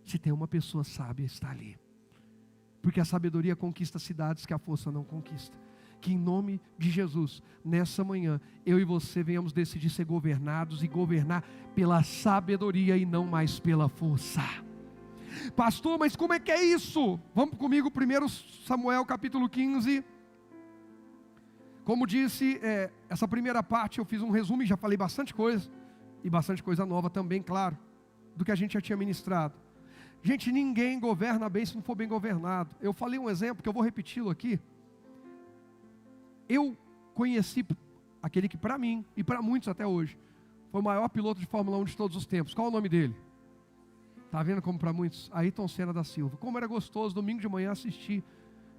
se tem uma pessoa sábia, está ali. Porque a sabedoria conquista cidades que a força não conquista. Que em nome de Jesus, nessa manhã, eu e você venhamos decidir ser governados e governar pela sabedoria e não mais pela força. Pastor, mas como é que é isso? Vamos comigo, 1 Samuel capítulo 15. Como disse, essa primeira parte eu fiz um resumo e já falei bastante coisa. E bastante coisa nova também, claro, do que a gente já tinha ministrado. Gente, ninguém governa bem se não for bem governado. Eu falei um exemplo que eu vou repeti-lo aqui. Eu conheci aquele que para mim, e para muitos até hoje, foi o maior piloto de Fórmula 1 de todos os tempos. Qual é o nome dele? Está vendo como para muitos? Ayrton Senna da Silva. Como era gostoso, domingo de manhã, assistir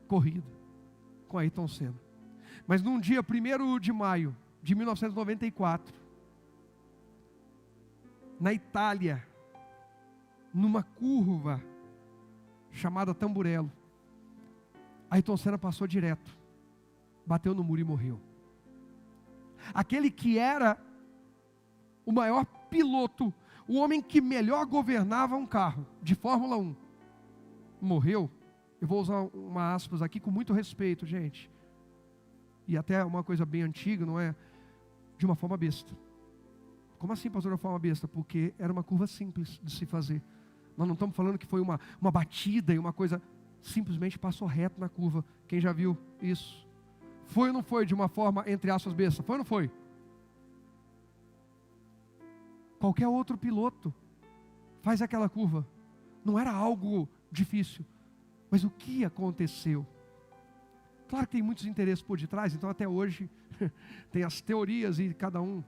corrida com Ayrton Senna. Mas num dia 1º de maio de 1994, na Itália, numa curva chamada Tamburello, Ayrton Senna passou direto, bateu no muro e morreu. Aquele que era o maior piloto, o homem que melhor governava um carro de Fórmula 1, morreu. Eu vou usar uma aspas aqui com muito respeito, gente, e até uma coisa bem antiga, não é? De uma forma besta. Como assim, pastor, de uma forma besta? Porque era uma curva simples de se fazer. Nós não estamos falando que foi uma batida e uma coisa, simplesmente passou reto na curva. Quem já viu isso? Foi ou não foi de uma forma, entre aspas, besta? Foi ou não foi? Qualquer outro piloto faz aquela curva. Não era algo difícil. Mas o que aconteceu? Claro que tem muitos interesses por detrás, então até hoje tem as teorias e cada um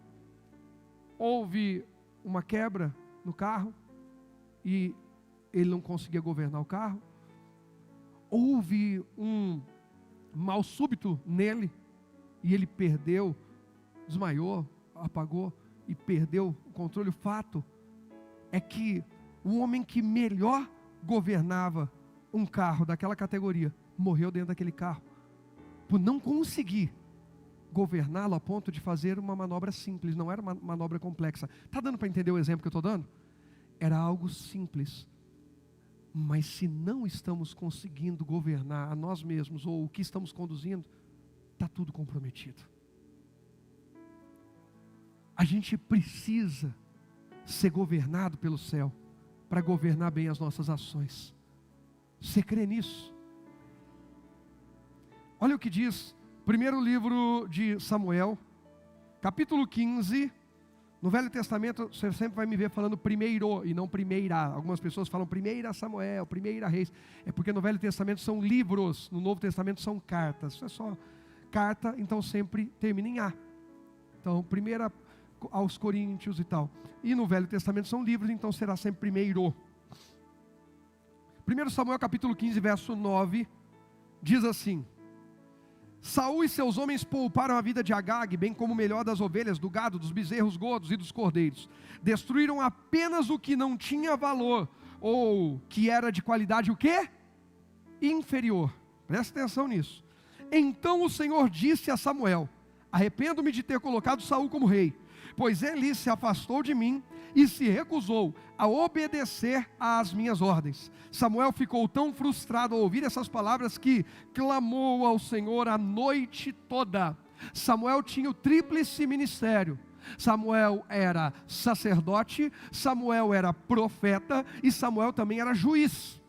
ouve uma quebra no carro e ele não conseguia governar o carro. Houve um mal súbito nele e ele perdeu, desmaiou, apagou e perdeu o controle. O fato é que o homem que melhor governava um carro daquela categoria morreu dentro daquele carro por não conseguir governá-lo a ponto de fazer uma manobra simples. Não era uma manobra complexa. Está dando para entender o exemplo que eu estou dando? Era algo simples. Mas se não estamos conseguindo governar a nós mesmos ou o que estamos conduzindo, está tudo comprometido. A gente precisa ser governado pelo céu para governar bem as nossas ações. Você crê nisso? Olha o que diz primeiro livro de Samuel, capítulo 15. No Velho Testamento você sempre vai me ver falando primeiro e não primeira. Algumas pessoas falam primeira Samuel, primeira Reis. É porque no Velho Testamento são livros, no Novo Testamento são cartas. Isso é só carta, então sempre termina em A. Então, primeira aos Coríntios e tal. E no Velho Testamento são livros, então será sempre primeiro. 1 Samuel capítulo 15, verso 9, diz assim: Saul e seus homens pouparam a vida de Agag, bem como o melhor das ovelhas, do gado, dos bezerros gordos e dos cordeiros. Destruíram apenas o que não tinha valor, ou que era de qualidade o quê? Inferior. Presta atenção nisso. Então o Senhor disse a Samuel: arrependo-me de ter colocado Saul como rei, pois ele se afastou de mim e se recusou a obedecer às minhas ordens. Samuel ficou tão frustrado ao ouvir essas palavras que clamou ao Senhor a noite toda. Samuel tinha o tríplice ministério. Samuel era sacerdote, Samuel era profeta e Samuel também era juiz.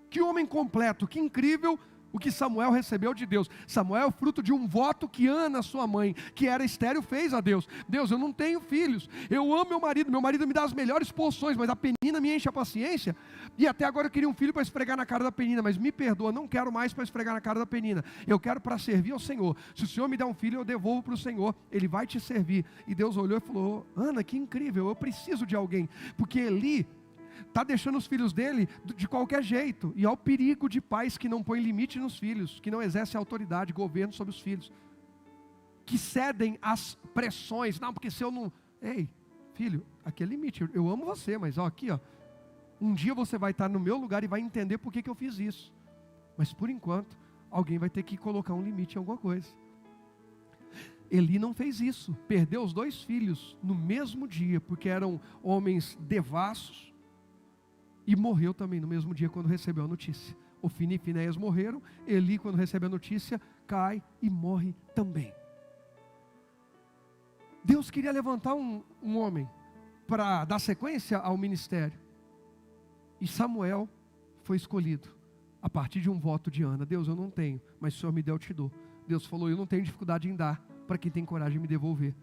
Que homem completo, que incrível o que Samuel recebeu de Deus. Samuel é fruto de um voto que Ana, sua mãe, que era estéril, fez a Deus. Deus, eu não tenho filhos, eu amo meu marido me dá as melhores porções, mas a Penina me enche a paciência, e até agora eu queria um filho para esfregar na cara da Penina, mas me perdoa, não quero mais para esfregar na cara da Penina, eu quero para servir ao Senhor. Se o Senhor me der um filho, eu devolvo para o Senhor, Ele vai te servir. E Deus olhou e falou: Ana, que incrível, eu preciso de alguém, porque Eli está deixando os filhos dele de qualquer jeito. E há o perigo de pais que não põem limite nos filhos, que não exercem autoridade, governo sobre os filhos, que cedem às pressões. Não, porque se eu não... Ei, filho, aqui é limite, eu amo você, mas ó, aqui ó, um dia você vai estar no meu lugar e vai entender por que eu fiz isso. Mas por enquanto, alguém vai ter que colocar um limite em alguma coisa. Eli não fez isso, perdeu os 2 filhos no mesmo dia, porque eram homens devassos, e morreu também no mesmo dia quando recebeu a notícia. Ofni e Finéias morreram, Eli, quando recebe a notícia, cai e morre também. Deus queria levantar um homem para dar sequência ao ministério, e Samuel foi escolhido a partir de um voto de Ana. Deus, eu não tenho, mas se o Senhor me der, eu te dou. Deus falou: eu não tenho dificuldade em dar para quem tem coragem de me devolver.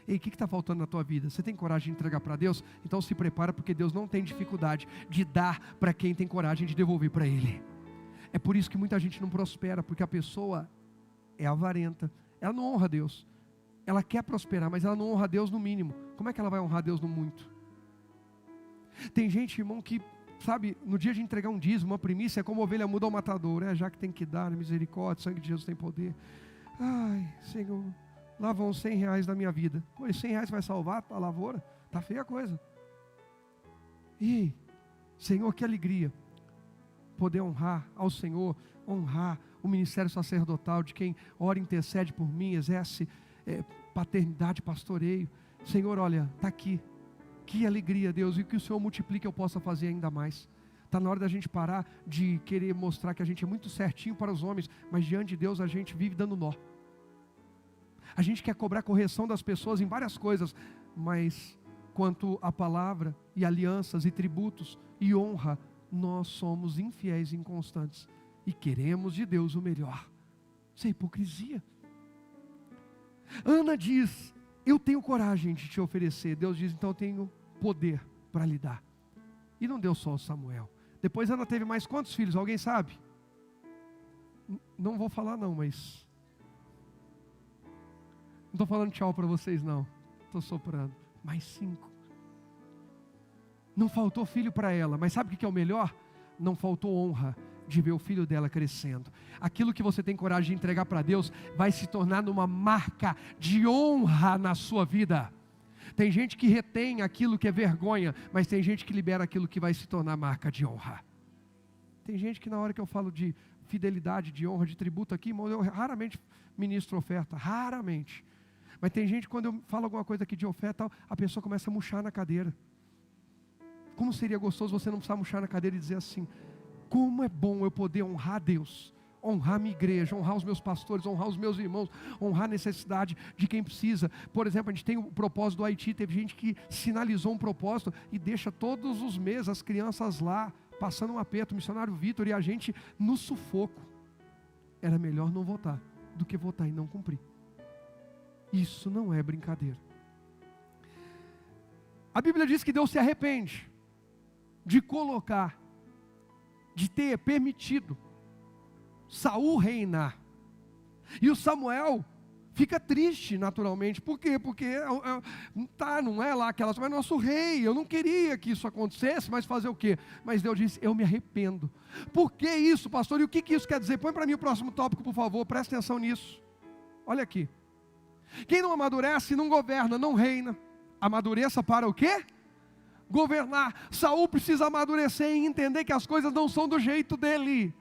Ei, o que está faltando na tua vida? Você tem coragem de entregar para Deus? Então se prepara, porque Deus não tem dificuldade de dar para quem tem coragem de devolver para Ele. É por isso que muita gente não prospera, porque a pessoa é avarenta, ela não honra Deus. Ela quer prosperar, mas ela não honra Deus no mínimo. Como é que ela vai honrar Deus no muito? Tem gente, irmão, que, sabe, no dia de entregar um dízimo, uma primícia, é como ovelha muda ao matador. Já que tem que dar, misericórdia, o sangue de Jesus tem poder. Ai, Senhor, lá vão 100 reais da minha vida. Pô, e 100 reais vai salvar a lavoura? Tá feia a coisa. E, Senhor, que alegria poder honrar ao Senhor, honrar o ministério sacerdotal de quem ora, intercede por mim, exerce paternidade, pastoreio. Senhor, olha, está aqui. Que alegria, Deus, e que o Senhor multiplique, eu possa fazer ainda mais. Está na hora da gente parar de querer mostrar que a gente é muito certinho para os homens, mas diante de Deus a gente vive dando nó. A gente quer cobrar correção das pessoas em várias coisas, mas quanto à palavra e alianças e tributos e honra, nós somos infiéis e inconstantes e queremos de Deus o melhor. Isso é hipocrisia. Ana diz: eu tenho coragem de te oferecer. Deus diz: então eu tenho poder para lhe dar. E não deu só Samuel. Depois Ana teve mais quantos filhos? Alguém sabe? Não vou falar não, mas... não estou falando tchau para vocês não. Estou soprando. Mais 5. Não faltou filho para ela, mas sabe o que é o melhor? Não faltou honra de ver o filho dela crescendo. Aquilo que você tem coragem de entregar para Deus vai se tornar uma marca de honra na sua vida. Tem gente que retém aquilo que é vergonha, mas tem gente que libera aquilo que vai se tornar marca de honra. Tem gente que na hora que eu falo de fidelidade, de honra, de tributo aqui, irmão, eu raramente ministro oferta, raramente. Mas tem gente, quando eu falo alguma coisa aqui de oferta, a pessoa começa a murchar na cadeira. Como seria gostoso você não precisar murchar na cadeira e dizer assim: como é bom eu poder honrar a Deus, honrar a minha igreja, honrar os meus pastores, honrar os meus irmãos, honrar a necessidade de quem precisa. Por exemplo, a gente tem o propósito do Haiti, teve gente que sinalizou um propósito e deixa todos os meses as crianças lá, passando um aperto, o missionário Vitor e a gente no sufoco. Era melhor não votar do que votar e não cumprir. Isso não é brincadeira. A Bíblia diz que Deus se arrepende de colocar, de ter permitido Saul reinar. E o Samuel fica triste naturalmente. Por quê? Porque não é lá aquelas, mas nosso rei, eu não queria que isso acontecesse, mas fazer o quê? Mas Deus disse: eu me arrependo. Por que isso, pastor? E o que isso quer dizer? Põe para mim o próximo tópico, por favor, presta atenção nisso. Olha aqui. Quem não amadurece, não governa, não reina. Amadureça para o quê? Governar. Saul precisa amadurecer e entender que as coisas não são do jeito dele.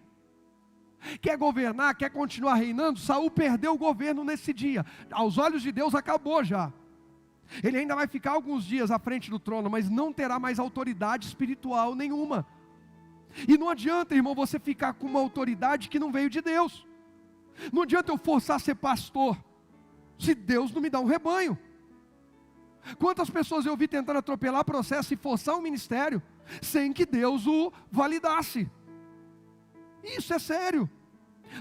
Quer governar, quer continuar reinando? Saul perdeu o governo nesse dia. Aos olhos de Deus acabou já. Ele ainda vai ficar alguns dias à frente do trono, mas não terá mais autoridade espiritual nenhuma. E não adianta, irmão, você ficar com uma autoridade que não veio de Deus. Não adianta eu forçar a ser pastor, se Deus não me dá um rebanho. Quantas pessoas eu vi tentando atropelar processo e forçar um ministério, sem que Deus o validasse. Isso é sério.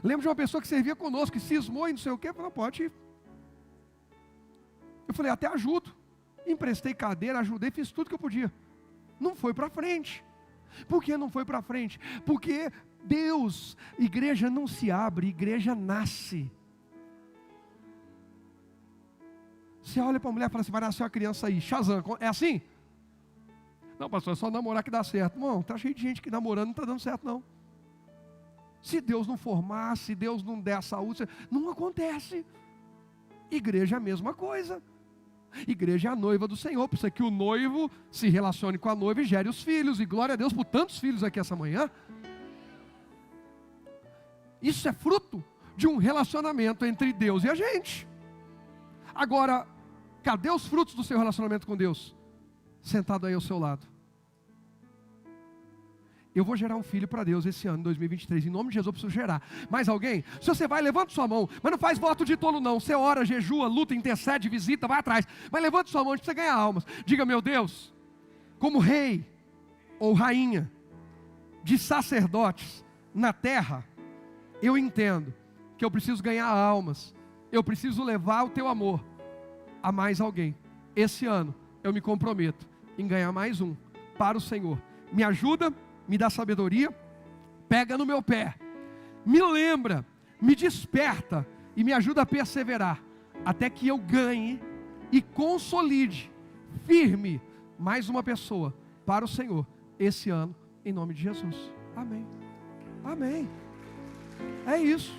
Lembro de uma pessoa que servia conosco, que cismou e não sei o que, falou: não, pode ir. Eu falei: até ajudo. Emprestei cadeira, ajudei, fiz tudo que eu podia. Não foi para frente. Por que não foi para frente? Porque Deus, igreja não se abre, igreja nasce. Você olha para a mulher e fala assim: vai nascer uma criança aí, Shazam, é assim? Não, pastor, é só namorar que dá certo. Não, está cheio de gente que namorando não está dando certo não. Se Deus não formar, se Deus não der a saúde, não acontece. Igreja é a mesma coisa. Igreja é a noiva do Senhor, precisa que o noivo se relacione com a noiva e gere os filhos. E glória a Deus por tantos filhos aqui essa manhã. Isso é fruto de um relacionamento entre Deus e a gente. Agora, cadê os frutos do seu relacionamento com Deus? Sentado aí ao seu lado. Eu vou gerar um filho para Deus esse ano, 2023. Em nome de Jesus eu preciso gerar. Mais alguém? Se você vai, levanta sua mão. Mas não faz voto de tolo não. Você ora, jejua, luta, intercede, visita, vai atrás. Mas levanta sua mão, a gente precisa ganhar almas. Diga: meu Deus, como rei ou rainha de sacerdotes na terra, eu entendo que eu preciso ganhar almas. Eu preciso levar o teu amor a mais alguém. Esse ano eu me comprometo em ganhar mais um para o Senhor. Me ajuda, me dá sabedoria, pega no meu pé, me lembra, me desperta e me ajuda a perseverar, até que eu ganhe e consolide, firme, mais uma pessoa para o Senhor, esse ano, em nome de Jesus. Amém. Amém. É isso.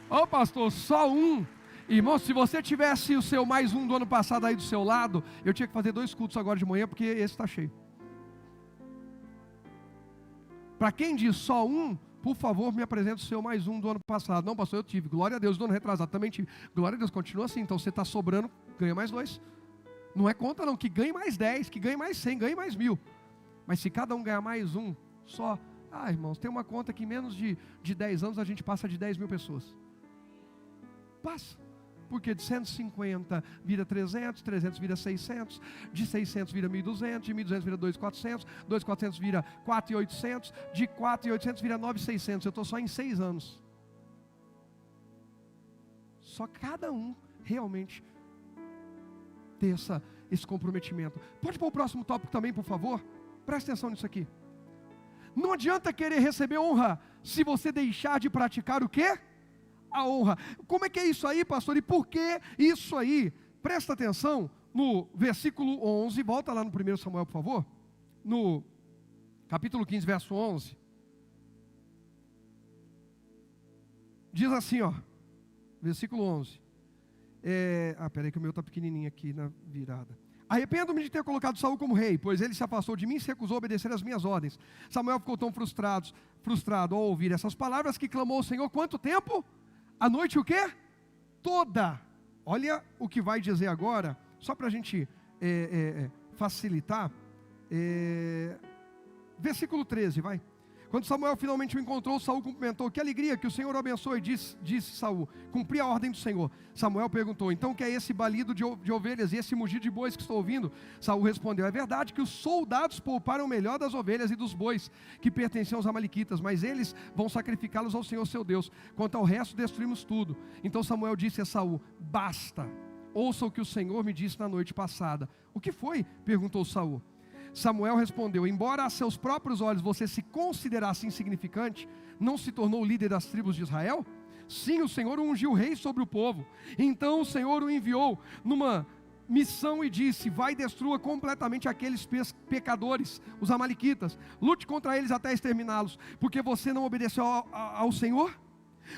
Ô pastor, só um. Irmão, se você tivesse o seu mais um do ano passado aí do seu lado, eu tinha que fazer 2 cultos agora de manhã, porque esse está cheio. Para quem diz só um, por favor, me apresente o seu mais um do ano passado. Não, pastor, eu tive. Glória a Deus, do ano retrasado também tive. Glória a Deus, continua assim. Então você está sobrando, ganha mais 2. Não é conta não, que ganhe mais 10, que ganhe mais 100, ganhe mais 1000. Mas se cada um ganhar mais um, só... irmãos, tem uma conta que em menos de 10 anos a gente passa de 10 mil pessoas. Passa. Porque de 150 vira 300, 300 vira 600, de 600 vira 1.200, de 1.200 vira 2.400, 2.400 vira 4.800, de 4.800 vira 9.600. Eu estou só em 6 anos. Só cada um realmente ter esse comprometimento. Pode pôr o próximo tópico também, por favor? Presta atenção nisso aqui. Não adianta querer receber honra se você deixar de praticar o quê? A honra. Como é que é isso aí, pastor? E por que isso aí? Presta atenção, no versículo 11, volta lá no 1 Samuel, por favor, no capítulo 15, verso 11, diz assim, ó, versículo 11, peraí que o meu está pequenininho aqui na virada. Arrependo-me de ter colocado Saul como rei, pois ele se afastou de mim e se recusou a obedecer às minhas ordens. Samuel ficou tão frustrado ao ouvir essas palavras que clamou ao Senhor, quanto tempo? A noite o quê? Toda. Olha o que vai dizer agora, só para a gente facilitar, versículo 13, vai. Quando Samuel finalmente o encontrou, Saul cumprimentou, que alegria, que o Senhor o abençoe, disse Saul, cumpri a ordem do Senhor. Samuel perguntou, então que é esse balido de ovelhas e esse mugido de bois que estou ouvindo? Saul respondeu, é verdade que os soldados pouparam o melhor das ovelhas e dos bois que pertenciam aos amalequitas, mas eles vão sacrificá-los ao Senhor seu Deus, quanto ao resto destruímos tudo. Então Samuel disse a Saul, basta, ouça o que o Senhor me disse na noite passada. O que foi? Perguntou Saul. Samuel respondeu, embora a seus próprios olhos você se considerasse insignificante, não se tornou líder das tribos de Israel? Sim, o Senhor o ungiu rei sobre o povo. Então o Senhor o enviou numa missão e disse, vai e destrua completamente aqueles pecadores, os amalequitas, lute contra eles até exterminá-los, porque você não obedeceu ao Senhor?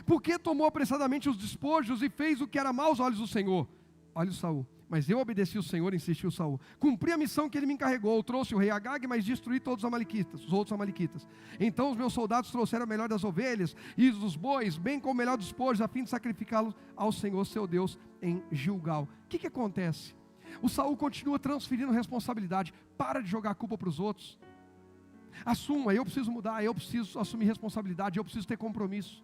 Porque tomou apressadamente os despojos e fez o que era mau aos olhos do Senhor? Olha o Saul. Mas eu obedeci o Senhor, insistiu Saul. Cumpri a missão que ele me encarregou. Trouxe o rei Agag, mas destruí todos os outros amalequitas. Então os meus soldados trouxeram o melhor das ovelhas e dos bois, bem como o melhor dos bois, a fim de sacrificá-los ao Senhor seu Deus em Gilgal. O que acontece? O Saul continua transferindo responsabilidade. Para de jogar a culpa para os outros. Assuma, eu preciso mudar, eu preciso assumir responsabilidade, eu preciso ter compromisso.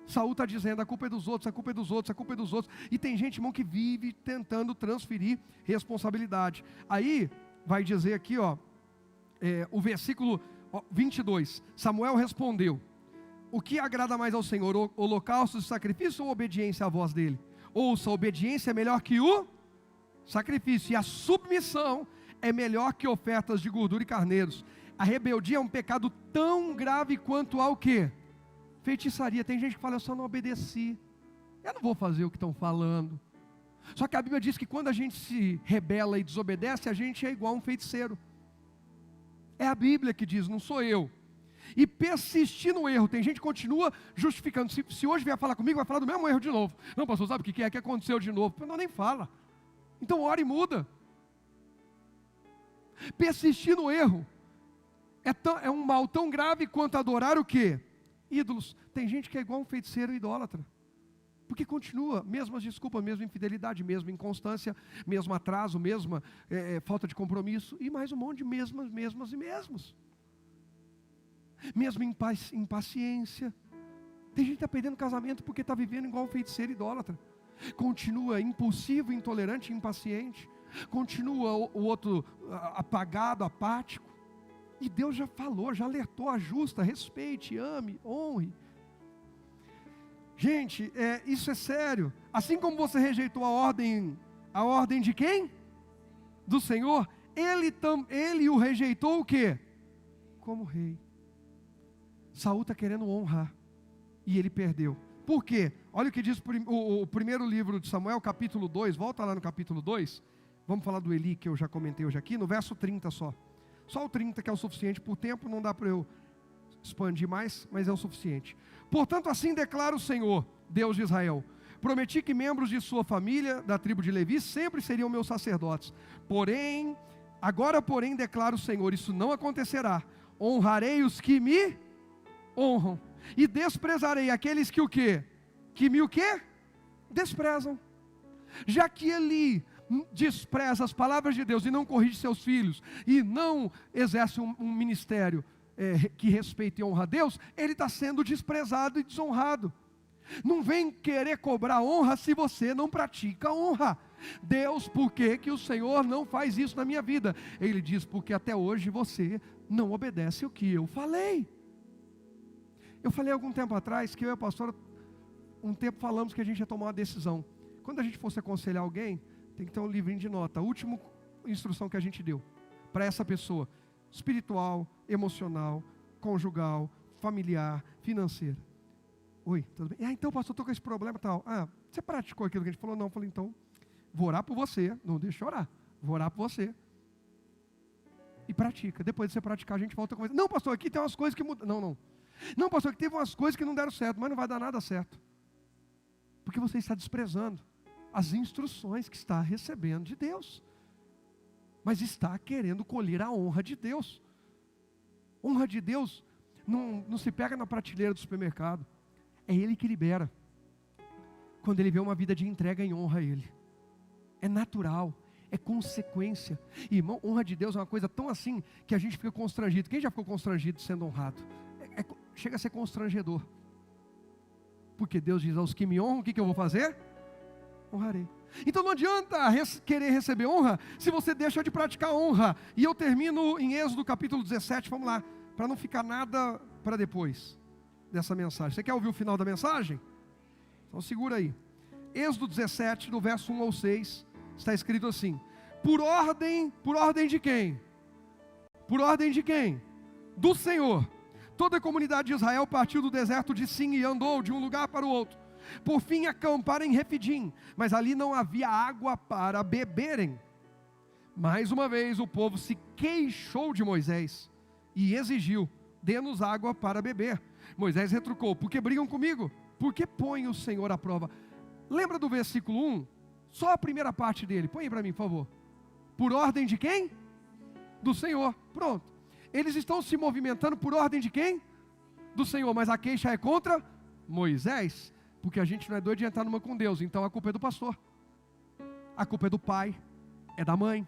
Saul está dizendo, a culpa é dos outros, a culpa é dos outros, a culpa é dos outros. E tem gente, irmão, que vive tentando transferir responsabilidade. Aí, vai dizer aqui, o versículo 22. Samuel respondeu, o que agrada mais ao Senhor, holocaustos e sacrifício ou obediência à voz dele? Ouça, a obediência é melhor que o sacrifício, e a submissão é melhor que ofertas de gordura e carneiros. A rebeldia é um pecado tão grave quanto ao quê? Feitiçaria. Tem gente que fala, eu só não obedeci, eu não vou fazer o que estão falando. Só que a Bíblia diz que quando a gente se rebela e desobedece, a gente é igual a um feiticeiro. É a Bíblia que diz, não sou eu. E persistir no erro, tem gente que continua justificando, se hoje vier falar comigo, vai falar do mesmo erro de novo. Não, pastor, sabe o que é que aconteceu de novo? Não, nem fala. Então ora e muda. Persistir no erro é um mal tão grave quanto adorar o quê? Ídolos. Tem gente que é igual um feiticeiro idólatra, porque continua, mesmas desculpas, mesma infidelidade, mesma inconstância, mesmo atraso, mesma falta de compromisso, e mais um monte de mesmas, mesma impaciência. Tem gente que está perdendo casamento porque está vivendo igual um feiticeiro idólatra, continua impulsivo, intolerante, impaciente, continua o outro apagado, apático. E Deus já falou, já alertou, ajusta, respeite, ame, honre. Gente, isso é sério. Assim como você rejeitou a ordem de quem? Do Senhor, ele o rejeitou o quê? Como rei. Saul está querendo honrar, e ele perdeu. Por quê? Olha o que diz o primeiro livro de Samuel, capítulo 2, volta lá no capítulo 2, vamos falar do Eli, que eu já comentei hoje aqui, no verso 30 só. Só o 30 que é o suficiente, por tempo não dá para eu expandir mais, mas é o suficiente. Portanto, assim declara o Senhor, Deus de Israel, prometi que membros de sua família, da tribo de Levi, sempre seriam meus sacerdotes. Agora declara o Senhor, isso não acontecerá. Honrarei os que me honram, e desprezarei aqueles que o quê? Que me o quê? Desprezam. Já que ele despreza as palavras de Deus e não corrige seus filhos, e não exerce um ministério que respeita e honra a Deus, ele está sendo desprezado e desonrado. Não vem querer cobrar honra se você não pratica honra. Deus, por que o Senhor não faz isso na minha vida? Ele diz, porque até hoje você não obedece o que eu falei. Eu falei algum tempo atrás que eu e a pastora, um tempo falamos que a gente ia tomar uma decisão. Quando a gente fosse aconselhar alguém, tem que ter um livrinho de nota, a última instrução que a gente deu para essa pessoa, espiritual, emocional, conjugal, familiar, financeira. Oi, tudo bem? Então pastor, estou com esse problema e tal. Você praticou aquilo que a gente falou? Não, eu falei, então, Vou orar por você, não deixa eu orar. Vou orar por você. E pratica. Depois de você praticar, a gente volta com isso. Não, pastor, aqui tem umas coisas que mudam. Não. Não, pastor, aqui teve umas coisas que não deram certo, mas não vai dar nada certo. Porque você está desprezando as instruções que está recebendo de Deus. Mas está querendo colher a honra de Deus. Honra de Deus não se pega na prateleira do supermercado. É Ele que libera. Quando Ele vê uma vida de entrega em honra a Ele. É natural, é consequência. Irmão, honra de Deus é uma coisa tão assim que a gente fica constrangido. Quem já ficou constrangido sendo honrado? Chega a ser constrangedor. Porque Deus diz, aos que me honram, o que eu vou fazer? Honrarei. Então não adianta querer receber honra se você deixa de praticar honra. E eu termino em Êxodo capítulo 17, vamos lá, para não ficar nada para depois dessa mensagem. Você quer ouvir o final da mensagem? Então segura aí. Êxodo 17, do verso 1 ao 6, está escrito assim: por ordem de quem? Por ordem de quem? Do Senhor. Toda a comunidade de Israel partiu do deserto de Sim e andou de um lugar para o outro. Por fim acamparam em Refidim, mas ali não havia água para beberem. Mais uma vez o povo se queixou de Moisés e exigiu: dê-nos água para beber. Moisés retrucou: por que brigam comigo? Por que põe o Senhor à prova? Lembra do versículo 1? Só a primeira parte dele, põe aí para mim, por favor. Por ordem de quem? Do Senhor. Pronto. Eles estão se movimentando por ordem de quem? Do Senhor, mas a queixa é contra Moisés, porque a gente não é doido de entrar numa com Deus, então a culpa é do pastor, a culpa é do pai, é da mãe,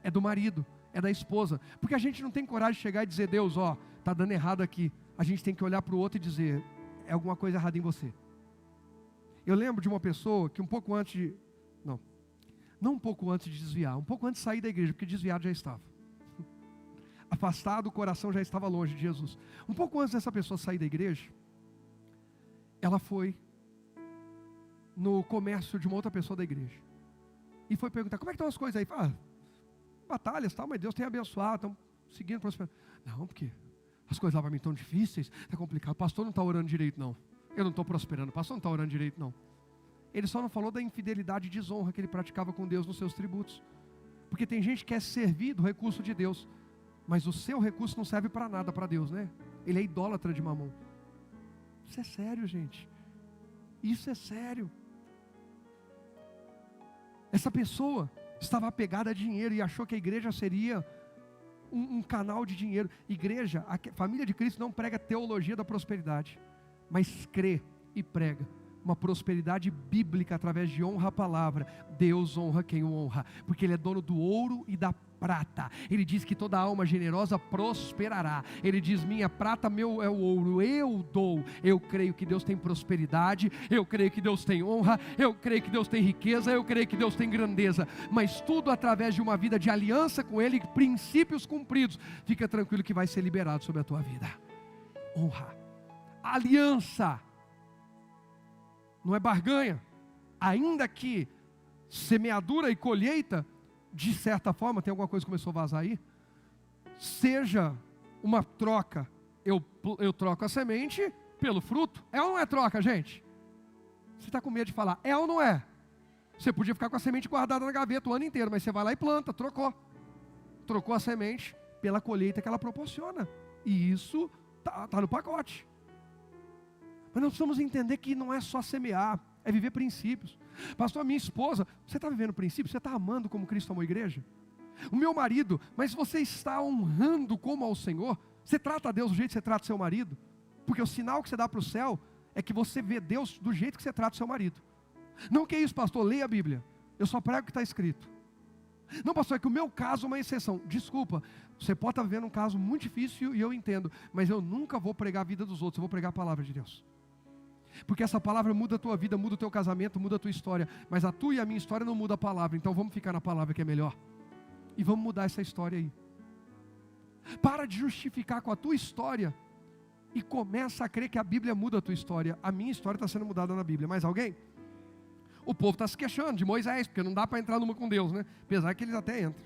é do marido, é da esposa, porque a gente não tem coragem de chegar e dizer: Deus, está dando errado aqui. A gente tem que olhar para o outro e dizer: é alguma coisa errada em você. Eu lembro de uma pessoa que um pouco antes de, não um pouco antes de desviar, um pouco antes de sair da igreja, porque desviado já estava. Afastado, o coração já estava longe de Jesus. Um pouco antes dessa pessoa sair da igreja, ela foi no comércio de uma outra pessoa da igreja e foi perguntar: como é que estão as coisas aí? Batalhas, tal, mas Deus tem abençoado, estão seguindo, prosperando. Não, porque as coisas lá para mim estão difíceis, está complicado. O pastor não está orando direito, não. Eu não estou prosperando, o pastor não está orando direito, não. Ele só não falou da infidelidade e desonra que ele praticava com Deus nos seus tributos. Porque tem gente que quer servir do recurso de Deus, mas o seu recurso não serve para nada para Deus, né? Ele é idólatra de mamão. Isso é sério, gente. Isso é sério. Essa pessoa estava apegada a dinheiro e achou que a igreja seria um canal de dinheiro. Igreja, a família de Cristo não prega teologia da prosperidade, mas crê e prega uma prosperidade bíblica através de honra à palavra. Deus honra quem o honra, porque Ele é dono do ouro e da prata. Ele diz que toda alma generosa prosperará. Ele diz: minha prata, meu é o ouro, eu dou. Eu creio que Deus tem prosperidade, eu creio que Deus tem honra, eu creio que Deus tem riqueza, eu creio que Deus tem grandeza, mas tudo através de uma vida de aliança com Ele, princípios cumpridos. Fica tranquilo que vai ser liberado sobre a tua vida. Honra, aliança, não é barganha. Ainda que semeadura e colheita, de certa forma, tem alguma coisa que começou a vazar aí, seja uma troca. Eu troco a semente pelo fruto. É ou não é troca, gente? Você está com medo de falar, é ou não é? Você podia ficar com a semente guardada na gaveta o ano inteiro, mas você vai lá e planta, trocou a semente pela colheita que ela proporciona, e isso está no pacote. Mas nós precisamos entender que não é só semear, é viver princípios. Pastor, a minha esposa, você está vivendo princípios? Você está amando como Cristo amou a igreja? O meu marido, mas você está honrando como ao Senhor? Você trata a Deus do jeito que você trata o seu marido? Porque o sinal que você dá para o céu é que você vê Deus do jeito que você trata o seu marido. Não que é isso, pastor, leia a Bíblia. Eu só prego o que está escrito. Não, pastor, é que o meu caso é uma exceção. Desculpa, você pode estar vivendo um caso muito difícil e eu entendo, mas eu nunca vou pregar a vida dos outros, eu vou pregar a palavra de Deus. Porque essa palavra muda a tua vida, muda o teu casamento, muda a tua história. Mas a tua e a minha história não muda a palavra. Então vamos ficar na palavra que é melhor. E vamos mudar essa história aí. Para de justificar com a tua história e começa a crer que a Bíblia muda a tua história. A minha história está sendo mudada na Bíblia. Mais alguém? O povo está se queixando de Moisés, porque não dá para entrar numa com Deus, né? Apesar que eles até entram.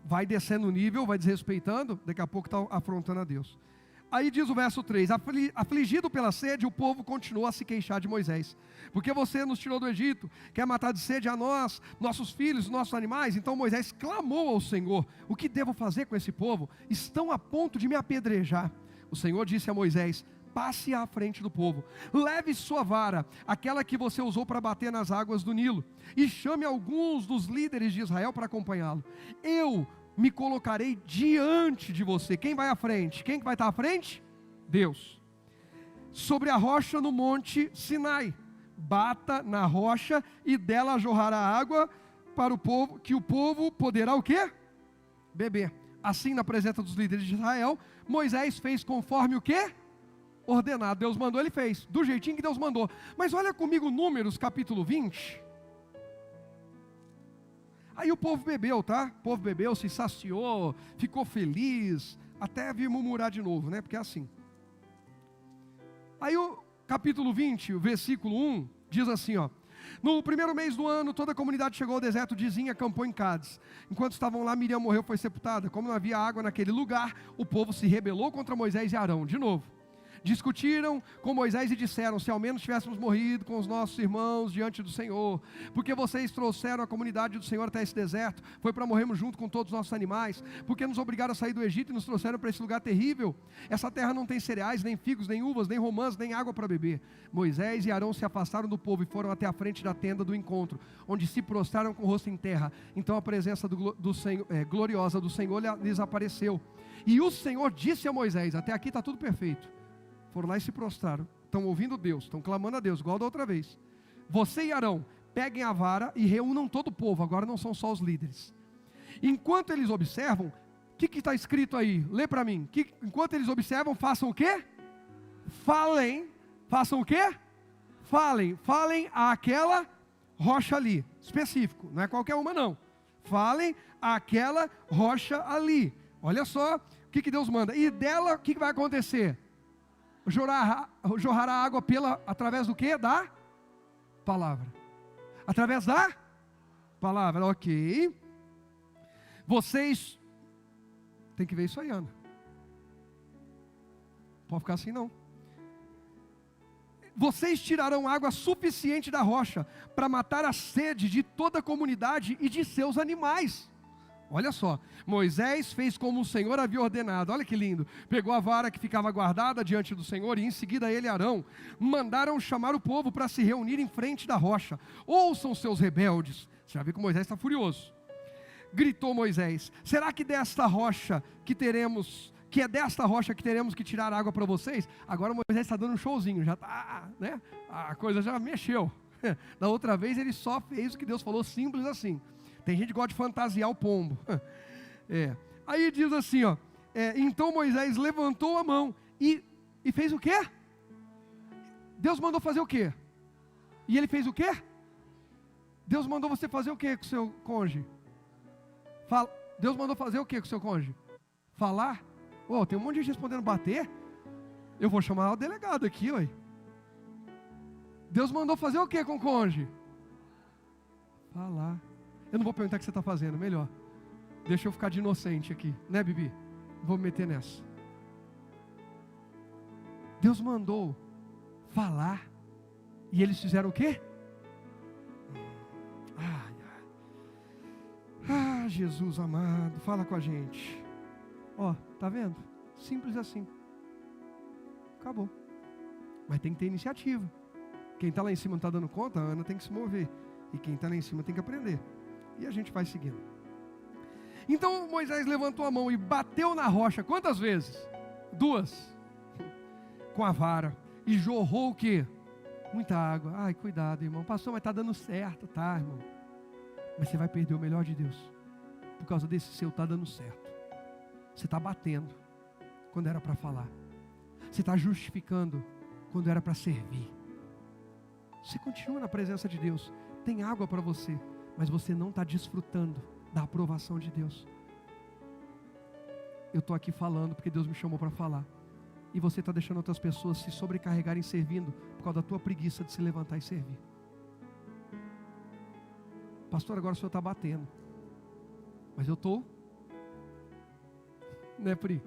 Vai descendo o nível, vai desrespeitando, daqui a pouco está afrontando a Deus. Aí diz o verso 3, afligido pela sede, o povo continuou a se queixar de Moisés. Porque você nos tirou do Egito, quer matar de sede a nós, nossos filhos, nossos animais. Então Moisés clamou ao Senhor: o que devo fazer com esse povo? Estão a ponto de me apedrejar. O Senhor disse a Moisés: passe à frente do povo, leve sua vara, aquela que você usou para bater nas águas do Nilo, e chame alguns dos líderes de Israel para acompanhá-lo. Eu me colocarei diante de você. Quem vai à frente? Quem vai estar à frente? Deus. Sobre a rocha no monte Sinai, bata na rocha e dela jorrará água para o povo, que o povo poderá o quê? Beber. Assim, na presença dos líderes de Israel, Moisés fez conforme o quê? Ordenado. Deus mandou, ele fez, do jeitinho que Deus mandou. Mas olha comigo Números capítulo 20. Aí o povo bebeu, tá? O povo bebeu, se saciou, ficou feliz, até vir murmurar de novo, né? Porque é assim. Aí o capítulo 20, o versículo 1, diz assim, ó: no primeiro mês do ano, toda a comunidade chegou ao deserto de Zin e acampou em Cádiz. Enquanto estavam lá, Miriam morreu, foi sepultada. Como não havia água naquele lugar, o povo se rebelou contra Moisés e Arão. De novo, discutiram com Moisés e disseram: se ao menos tivéssemos morrido com os nossos irmãos diante do Senhor, porque vocês trouxeram a comunidade do Senhor até esse deserto, foi para morrermos junto com todos os nossos animais, porque nos obrigaram a sair do Egito e nos trouxeram para esse lugar terrível. Essa terra não tem cereais, nem figos, nem uvas, nem romãs, nem água para beber. Moisés e Arão se afastaram do povo e foram até a frente da tenda do encontro, onde se prostraram com o rosto em terra. Então a presença do Senhor, gloriosa do Senhor lhes apareceu. E o Senhor disse a Moisés: até aqui está tudo perfeito. Foram lá e se prostraram, estão ouvindo Deus, estão clamando a Deus, igual da outra vez. Você e Arão, peguem a vara e reúnam todo o povo, agora não são só os líderes. Enquanto eles observam, o que está escrito aí? Lê para mim. Enquanto eles observam, façam o quê? Falem. Façam o quê? Falem àquela rocha ali, específico, não é qualquer uma não. Falem àquela rocha ali. Olha só o que Deus manda. E dela, o que vai acontecer? Jorrará água através do quê? Da palavra. Através da palavra, ok. Vocês, tem que ver isso aí, Ana. Pode ficar assim não. Vocês tirarão água suficiente da rocha para matar a sede de toda a comunidade e de seus animais. Olha só, Moisés fez como o Senhor havia ordenado. Olha que lindo, pegou a vara que ficava guardada diante do Senhor, e em seguida ele e Arão mandaram chamar o povo para se reunir em frente da rocha. Ouçam seus rebeldes. Você já viu que Moisés está furioso. Gritou Moisés: será que desta rocha que teremos, que é desta rocha que teremos que tirar água para vocês? Agora Moisés está dando um showzinho, já está, né? A coisa já mexeu. Da outra vez ele só fez o que Deus falou, simples assim. Tem gente que gosta de fantasiar o pombo. Aí diz assim, ó: então Moisés levantou a mão e fez o quê? Deus mandou fazer o quê? E ele fez o quê? Deus mandou você fazer o quê com o seu cônjuge? Deus mandou fazer o quê com o seu cônjuge? Falar? Tem um monte de gente respondendo bater. Eu vou chamar o delegado aqui, ué. Deus mandou fazer o quê com o cônjuge? Falar. Eu não vou perguntar o que você está fazendo, melhor. Deixa eu ficar de inocente aqui, né, Bibi? Vou me meter nessa. Deus mandou falar e eles fizeram o quê? Jesus amado, fala com a gente. Tá vendo? Simples assim. Acabou. Mas tem que ter iniciativa. Quem está lá em cima não está dando conta, a Ana tem que se mover. E quem está lá em cima tem que aprender. E a gente vai seguindo. Então Moisés levantou a mão e bateu na rocha. Quantas vezes? 2. Com a vara. E jorrou o quê? Muita água. Ai, cuidado, irmão. Pastor, mas está dando certo. Tá, irmão. Mas você vai perder o melhor de Deus. Por causa desse seu está dando certo. Você está batendo quando era para falar. Você está justificando quando era para servir. Você continua na presença de Deus. Tem água para você. Mas você não está desfrutando da aprovação de Deus. Eu estou aqui falando porque Deus me chamou para falar. E você está deixando outras pessoas se sobrecarregarem servindo por causa da tua preguiça de se levantar e servir. Pastor, agora o senhor está batendo. Mas eu estou. Né, Pri?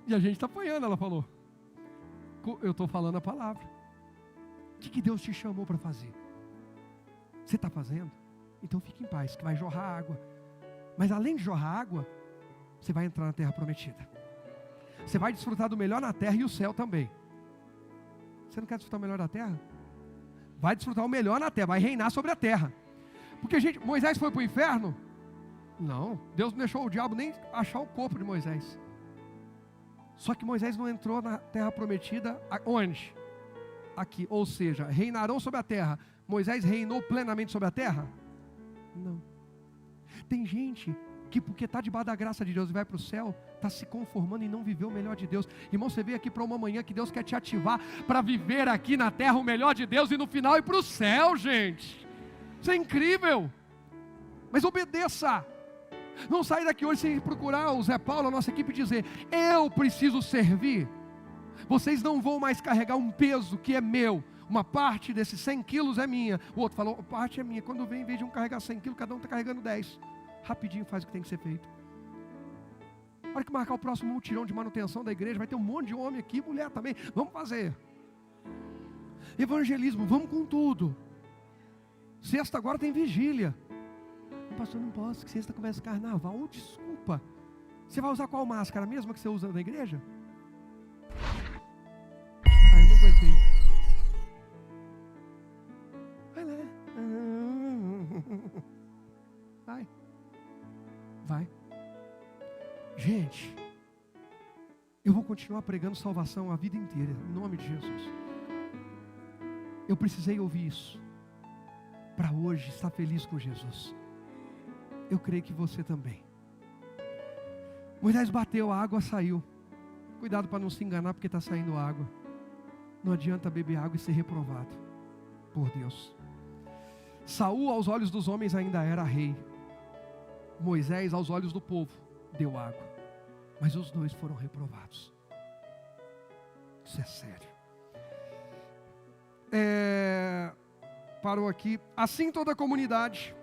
E a gente está apanhando, ela falou. Eu estou falando a palavra. O que Deus te chamou para fazer? Você está fazendo? Então fique em paz, que vai jorrar água. Mas além de jorrar água, você vai entrar na terra prometida. Você vai desfrutar do melhor na terra e o céu também. Você não quer desfrutar o melhor da terra? Vai desfrutar o melhor na terra, vai reinar sobre a terra. Porque, gente, Moisés foi para o inferno? Não, Deus não deixou o diabo nem achar o corpo de Moisés. Só que Moisés não entrou na terra prometida, onde? Aqui, ou seja, reinarão sobre a terra. Moisés reinou plenamente sobre a terra? Não. Tem gente que porque está debaixo da graça de Deus e vai para o céu, está se conformando e não viveu o melhor de Deus. Irmão, você veio aqui para uma manhã que Deus quer te ativar para viver aqui na terra o melhor de Deus e no final ir para o céu, gente. Isso é incrível. Mas obedeça. Não saia daqui hoje sem procurar o Zé Paulo, a nossa equipe, e dizer: eu preciso servir. Vocês não vão mais carregar um peso que é meu. Uma parte desses 100 quilos é minha. O outro falou: parte é minha. Quando vem, em vez de um carregar 100 quilos, cada um está carregando 10. Rapidinho faz o que tem que ser feito. A hora que marcar o próximo mutirão de manutenção da igreja, vai ter um monte de homem aqui, mulher também. Vamos fazer. Evangelismo, vamos com tudo. Sexta agora tem vigília. Pastor, não posso, que sexta começa carnaval. Oh, desculpa. Você vai usar qual máscara? A mesma que você usa na igreja? Eu não aguentei. Vai lá. Vai. Gente, eu vou continuar pregando salvação a vida inteira, em nome de Jesus. Eu precisei ouvir isso para hoje estar feliz com Jesus. Eu creio que você também. Moisés bateu, a água saiu. Cuidado para não se enganar, porque está saindo água. Não adianta beber água e ser reprovado por Deus. Saul, aos olhos dos homens, ainda era rei. Moisés, aos olhos do povo, deu água. Mas os dois foram reprovados. Isso é sério. Parou aqui. Assim toda a comunidade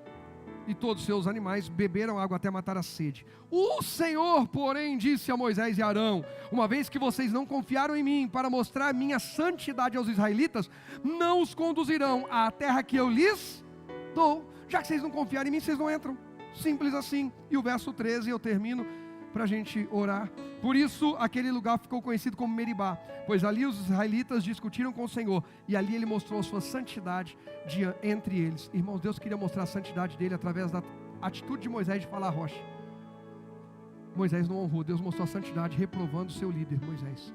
e todos os seus animais beberam água até matar a sede. O Senhor, porém, disse a Moisés e Arão: uma vez que vocês não confiaram em mim para mostrar minha santidade aos israelitas, não os conduzirão à terra que eu lhes dou. Já que vocês não confiaram em mim, vocês não entram. Simples assim. E o verso 13, eu termino para a gente orar. Por isso aquele lugar ficou conhecido como Meribá, pois ali os israelitas discutiram com o Senhor, e ali ele mostrou a sua santidade entre eles. Irmãos, Deus queria mostrar a santidade dele através da atitude de Moisés de falar a rocha. Moisés não honrou, Deus mostrou a santidade reprovando o seu líder, Moisés.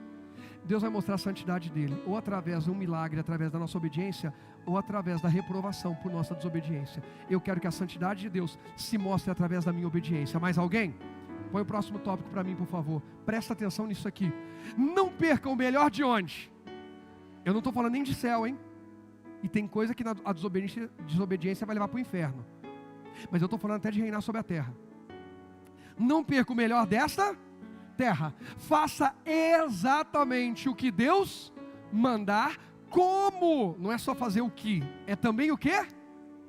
Deus vai mostrar a santidade dele, ou através de um milagre, através da nossa obediência, ou através da reprovação por nossa desobediência. Eu quero que a santidade de Deus se mostre através da minha obediência. Mais alguém? Põe o próximo tópico para mim, por favor. Presta atenção nisso aqui. Não percam o melhor de onde? Eu não estou falando nem de céu, hein? E tem coisa que a desobediência vai levar para o inferno. Mas eu estou falando até de reinar sobre a terra. Não perca o melhor desta terra. Faça exatamente o que Deus mandar. Como? Não é só fazer o que, é também o que?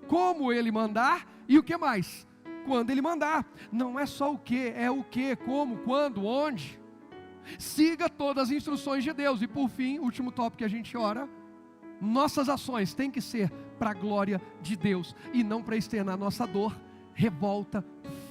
Como Ele mandar e o que mais? Quando Ele mandar. Não é só o que, é o que, como, quando, onde. Siga todas as instruções de Deus. E por fim, último tópico que a gente ora: nossas ações têm que ser para a glória de Deus e não para externar nossa dor, revolta,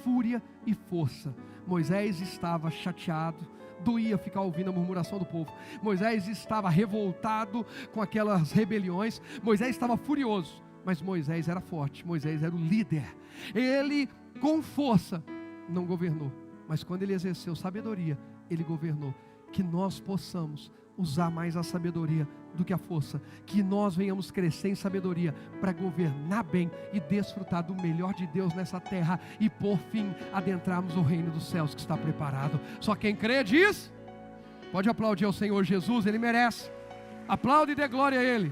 fúria e força. Moisés estava chateado, doía ficar ouvindo a murmuração do povo. Moisés estava revoltado com aquelas rebeliões. Moisés estava furioso, mas Moisés era forte. Moisés era o líder. Ele com força não governou, mas quando ele exerceu sabedoria, ele governou. Que nós possamos usar mais a sabedoria do que a força, que nós venhamos crescer em sabedoria para governar bem e desfrutar do melhor de Deus nessa terra, e por fim adentrarmos o reino dos céus que está preparado. Só quem crê diz, pode aplaudir ao Senhor Jesus, Ele merece. Aplaude e dê glória a Ele.